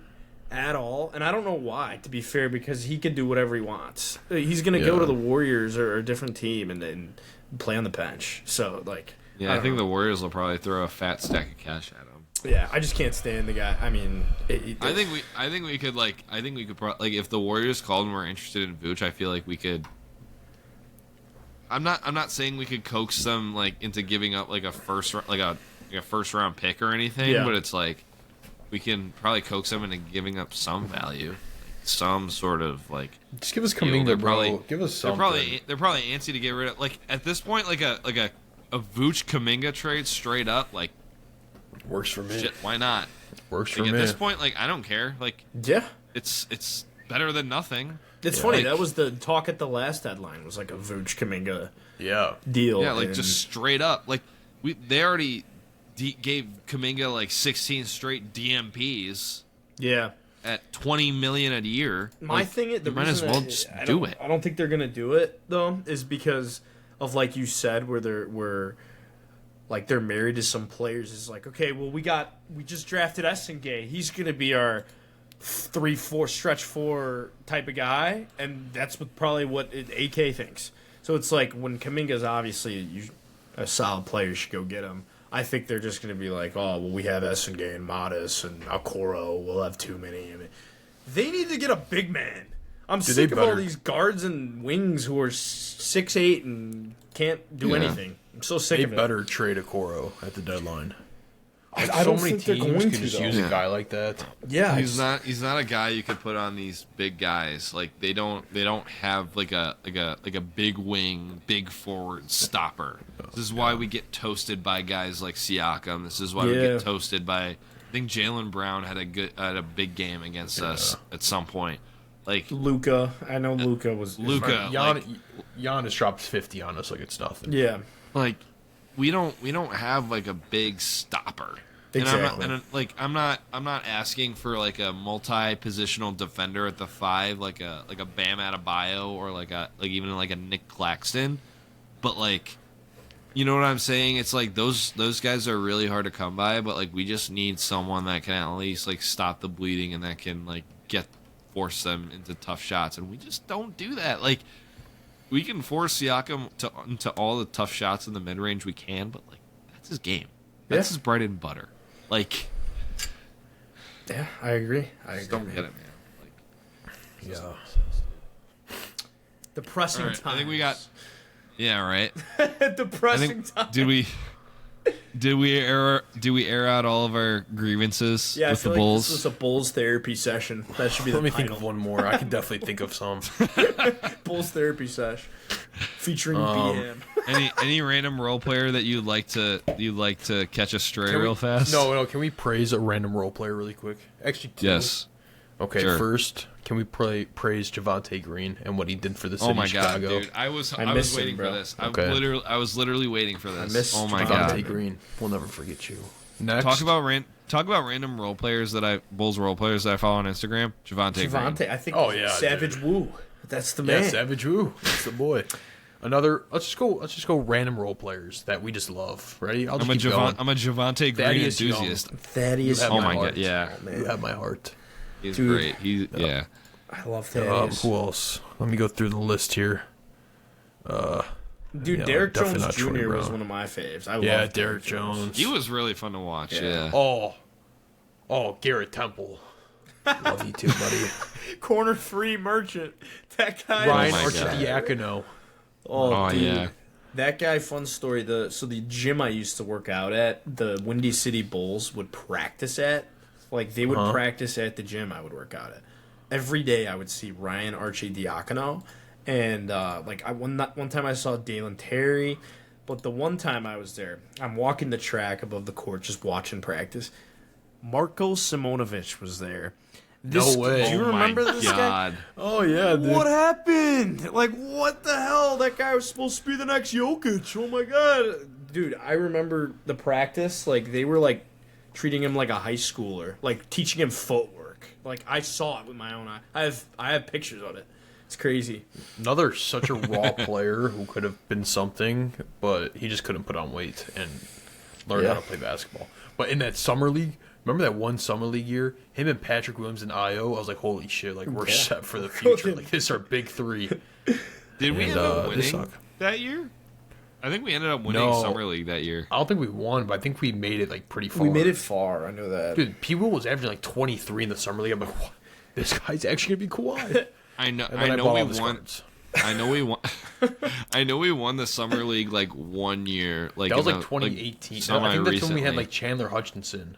at all, and I don't know why. To be fair, because he can do whatever he wants. He's gonna go to the Warriors or a different team and then play on the bench. So like, Yeah, I think know. the Warriors will probably throw a fat stack of cash at him. Yeah, I just can't stand the guy. I mean, I think we could if the Warriors called and were interested in Vooch, I feel like we could. I'm not saying we could coax them like into giving up like a first round pick or anything, but it's like we can probably coax them into giving up some value, some sort of like. Just give us deal. Kuminga, They're bro. probably- Give us something. They're probably antsy to get rid of. Like at this point, like a Vooch Kuminga trade straight up, like Works for me. shit, why not? Works for Like, me. at this point, like I don't care. Like yeah. it's better than nothing. It's funny, Like- that was the talk at the last deadline, was like a Vooch Kuminga Yeah. deal. Yeah, like and- just straight up. Like they already gave Kuminga like 16 straight DMPs yeah. at $20 million a year. My Like, thing, the you might as reason well I- just I do don't- it. I don't think they're gonna do it though, is because of like you said, where they're married to some players. Is like, okay, well we just drafted Essengay. He's gonna be our 3-4 stretch 4 type of guy, and that's probably what AK thinks. So it's like when Kuminga's obviously a solid player, you should go get him. I think they're just going to be like, oh, well, we have Essengay and Modest and Okoro. We'll have too many. I mean, they need to get a big man. I'm sick of all better. these guards and wings who are 6'8" and can't do Yeah. anything. I'm so sick They of it. better trade Okoro at the deadline. I So don't many think they're teams going can to, just though. use Yeah. a guy like that. Yeah, He's not a guy you could put on these big guys. Like they don't have like a big wing, big forward stopper. This is why we get toasted by guys like Siakam. This is why we Yeah. get toasted by. I think Jalen Brown had a big game against us at some point. Like Luka. I know Luka was. Luka, Giannis drops 50 on us like it's nothing. Yeah. like we don't have like a big stopper. Exactly. And I'm not asking for like a multi-positional defender at the 5, like a Bam Adebayo or like even like a Nick Claxton, but like, you know what I'm saying? It's like those guys are really hard to come by, but like we just need someone that can at least like stop the bleeding and that can like force them into tough shots, and we just don't do that. Like we can force Siakam into all the tough shots in the mid range we can, but like that's his game. That's his bread and butter. Like, Yeah, I agree. just don't get it, man. Like, Yeah. Depressing all right, times. I think we got. Yeah, right. Depressing times. Did we air out all of our grievances Yeah, I with the feel Bulls? like this was a Bulls therapy session. That should be the Let me title. think of one more. I can definitely think of some. Bulls therapy sesh featuring BHam. any random role player that you'd like to catch a stray real fast? No. Can we praise a random role player really quick? Actually, two. Yes. Okay, Sure. First, can we praise Javante Green and what he did for the city Oh my of god, Chicago? dude! I was miss him, waiting bro. for this. Okay. I was literally waiting for this. miss Oh my Javante god! Javante Green. We'll never forget you. Next, Talk about random role players Bulls role players that I follow on Instagram. Javante. Javante, I think. Oh, yeah, Savage Woo. That's the man. yeah, Savage Woo. That's the boy. Another. Let's just go. Random role players that we just love. Ready? I'll just keep going. I'm a Javante Green Thaddeus Young. enthusiast. Thaddeus. You have Oh my my heart. god, yeah, You have my heart. he's Dude. great. Yeah. I love Thaddeus. Who else? Let me go through the list here. Dude, Yeah, Derek definitely Jones not Troy Jr. was Brown. one of my faves. I Yeah, love Derek Jones. He was really fun to watch. Yeah. Oh, Garrett Temple. Love you too, buddy. Corner 3 merchant. That guy. Ryan my God. Arcidiacono. Oh, dude. yeah. That guy, fun story. The gym I used to work out at, the Windy City Bulls would practice at. Like, they would practice at the gym I would work out at. Every day I would see Ryan Arcidiacono. And, one time I saw Dalen Terry. But the one time I was there, I'm walking the track above the court, just watching practice. Marko Simonovic was there. No way. Do you Oh my remember this guy? God. Oh yeah, dude. What happened? Like, what the hell? That guy was supposed to be the next Jokic. Oh my god. Dude, I remember the practice. Like, they were, like, treating him like a high schooler. Like, teaching him footwork. shook. Like I saw it with my own eye. I have pictures of it. It's crazy. Another such a raw player who could have been something, but he just couldn't put on weight and learn how to play basketball. But in that summer league, remember that one summer league year? Him and Patrick Williams and Io, I was like, holy shit, like we're set for the future. Like this is our big three. Did we end up winning that year? I think we ended up winning summer league that year. I don't think we won, but I think we made it like pretty far. We made it far. I know that. Dude, P. Will was averaging like 23 in the summer league. I'm like, what? This guy's actually gonna be Kawhi. I know we won. I know we won. I know we won the summer league like 1 year. Like that was like 2018. No, I think that's when we had like Chandler Hutchinson.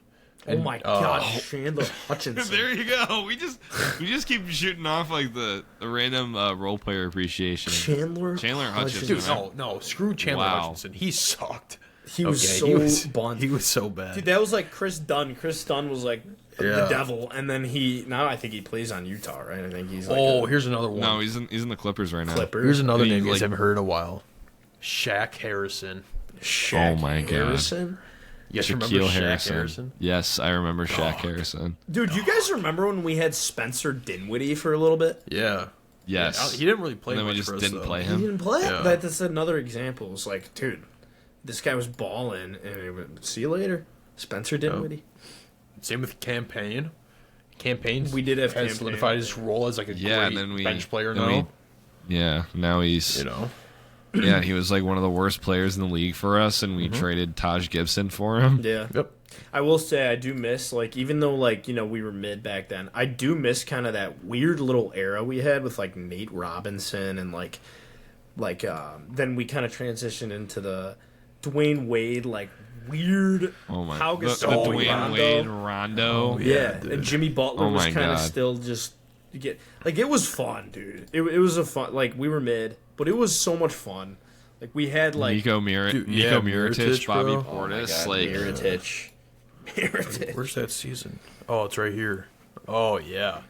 Oh my God, Chandler Hutchinson. There you go. We just keep shooting off like the random role player appreciation. Chandler Hutchinson. Dude, no, screw Chandler Hutchinson. He sucked. He was bunt. He was so bad. Dude, that was like Chris Dunn. Chris Dunn was like the devil, and then now I think he plays on Utah, right? I think he's like here's another one. No, he's in the Clippers right now. Here's another name you guys haven't heard in a while. Shaq Harrison. Shaq oh my Harrison? God. Yes, you remember Shaq Harrison? Yes, I remember Shaq Harrison. Dude, you guys remember when we had Spencer Dinwiddie for a little bit? Yeah. Yes. He didn't really play and then much we just for us, didn't though. play him. He didn't play? Yeah. That's another example. It's like, dude, this guy was balling, and it went, see you later. Spencer Dinwiddie. Same with Campaign. Campaign. We did have has Campaign. solidified his role as like a great bench player now. Now he's Yeah, he was like one of the worst players in the league for us, and we traded Taj Gibson for him. Yeah. Yep. I will say I do miss, like, even though, like, we were mid back then, I do miss kind of that weird little era we had with, like, Nate Robinson and, like then we kind of transitioned into the Dwayne Wade, like, weird Pau the Gasol, Dwayne Wade, Rondo. And Jimmy Butler was kind of still just, it was fun, dude. It was a fun, like, we were mid, but it was so much fun. Like, we had, like... Nico Mirotic, Bobby bro. Portis. Mirotic. Where's that season? Oh, it's right here. Oh, yeah.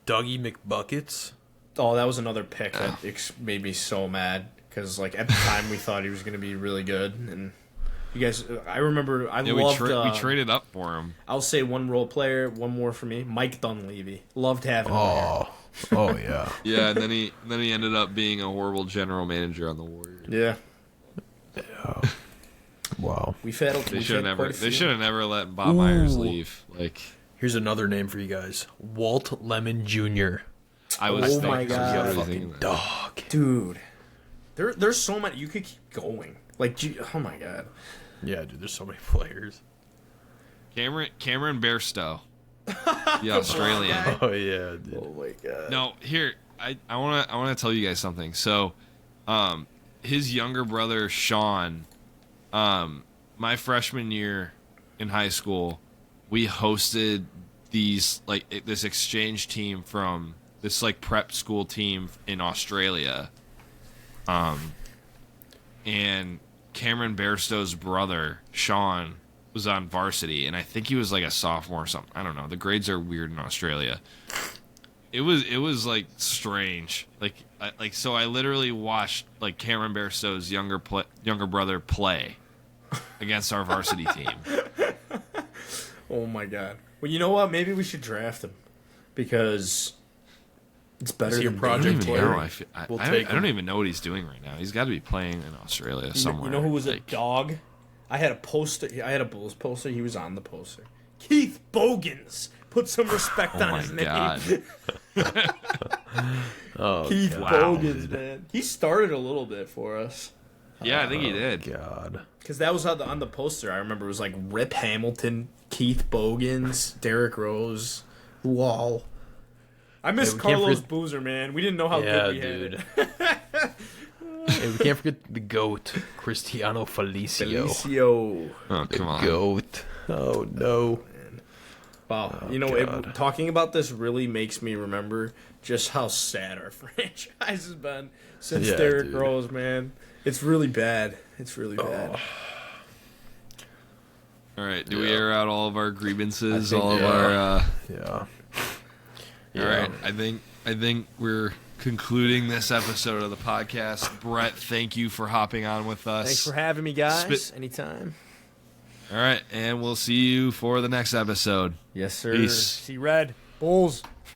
Dougie McBuckets. Oh, that was another pick that made me so mad. Because, like, at the time, we thought he was going to be really good. And you guys... I remember... loved... we traded up for him. I'll say one role player, one more for me. Mike Dunleavy. Loved having him there. Oh, yeah. Yeah, and then he ended up being a horrible general manager on the Warriors. Yeah. Wow. They should have never let Bob Myers leave. Like, here's another name for you guys. Walt Lemon Jr. I was oh my God. Fucking dog. Dude. There's so many. You could keep going. Like, oh my God. Yeah, dude, there's so many players. Cameron Bairstow. The Australian. Oh, yeah, dude. Oh my God. No, here, I wanna tell you guys something. So, his younger brother Sean, my freshman year in high school, we hosted this exchange team from this like prep school team in Australia. And Cameron Bairstow's brother Sean was on varsity, and I think he was like a sophomore or something. I don't know. The grades are weird in Australia. It was like strange. So I literally watched like Cameron Bairstow's younger brother play against our varsity team. Oh my God. Well, you know what? Maybe we should draft him because it's better than your project player. I don't even know what he's doing right now. He's got to be playing in Australia somewhere. You know who was a dog? I had a poster. I had a Bulls poster. He was on the poster. Keith Bogans. Put some respect on his God. name. Keith Bogans, man. He started a little bit for us. Yeah, I think he did. God. Because that was on the poster. I remember it was like Rip Hamilton, Keith Bogans, Derrick Rose, Wall. I miss Carlos Boozer, man. We didn't know how good we had it. Hey, we can't forget the GOAT, Cristiano Felicio. Oh, come on. GOAT. Oh, no. Wow. Oh, talking about this really makes me remember just how sad our franchise has been since Derrick Rose, man. It's really bad. It's really bad. All right. Do we air out all of our grievances? All right. Yeah. I think we're concluding this episode of the podcast. Brett, thank you for hopping on with us. Thanks for having me, guys. Anytime. All right, and we'll see you for the next episode. Yes, sir. Peace. See red. Bulls.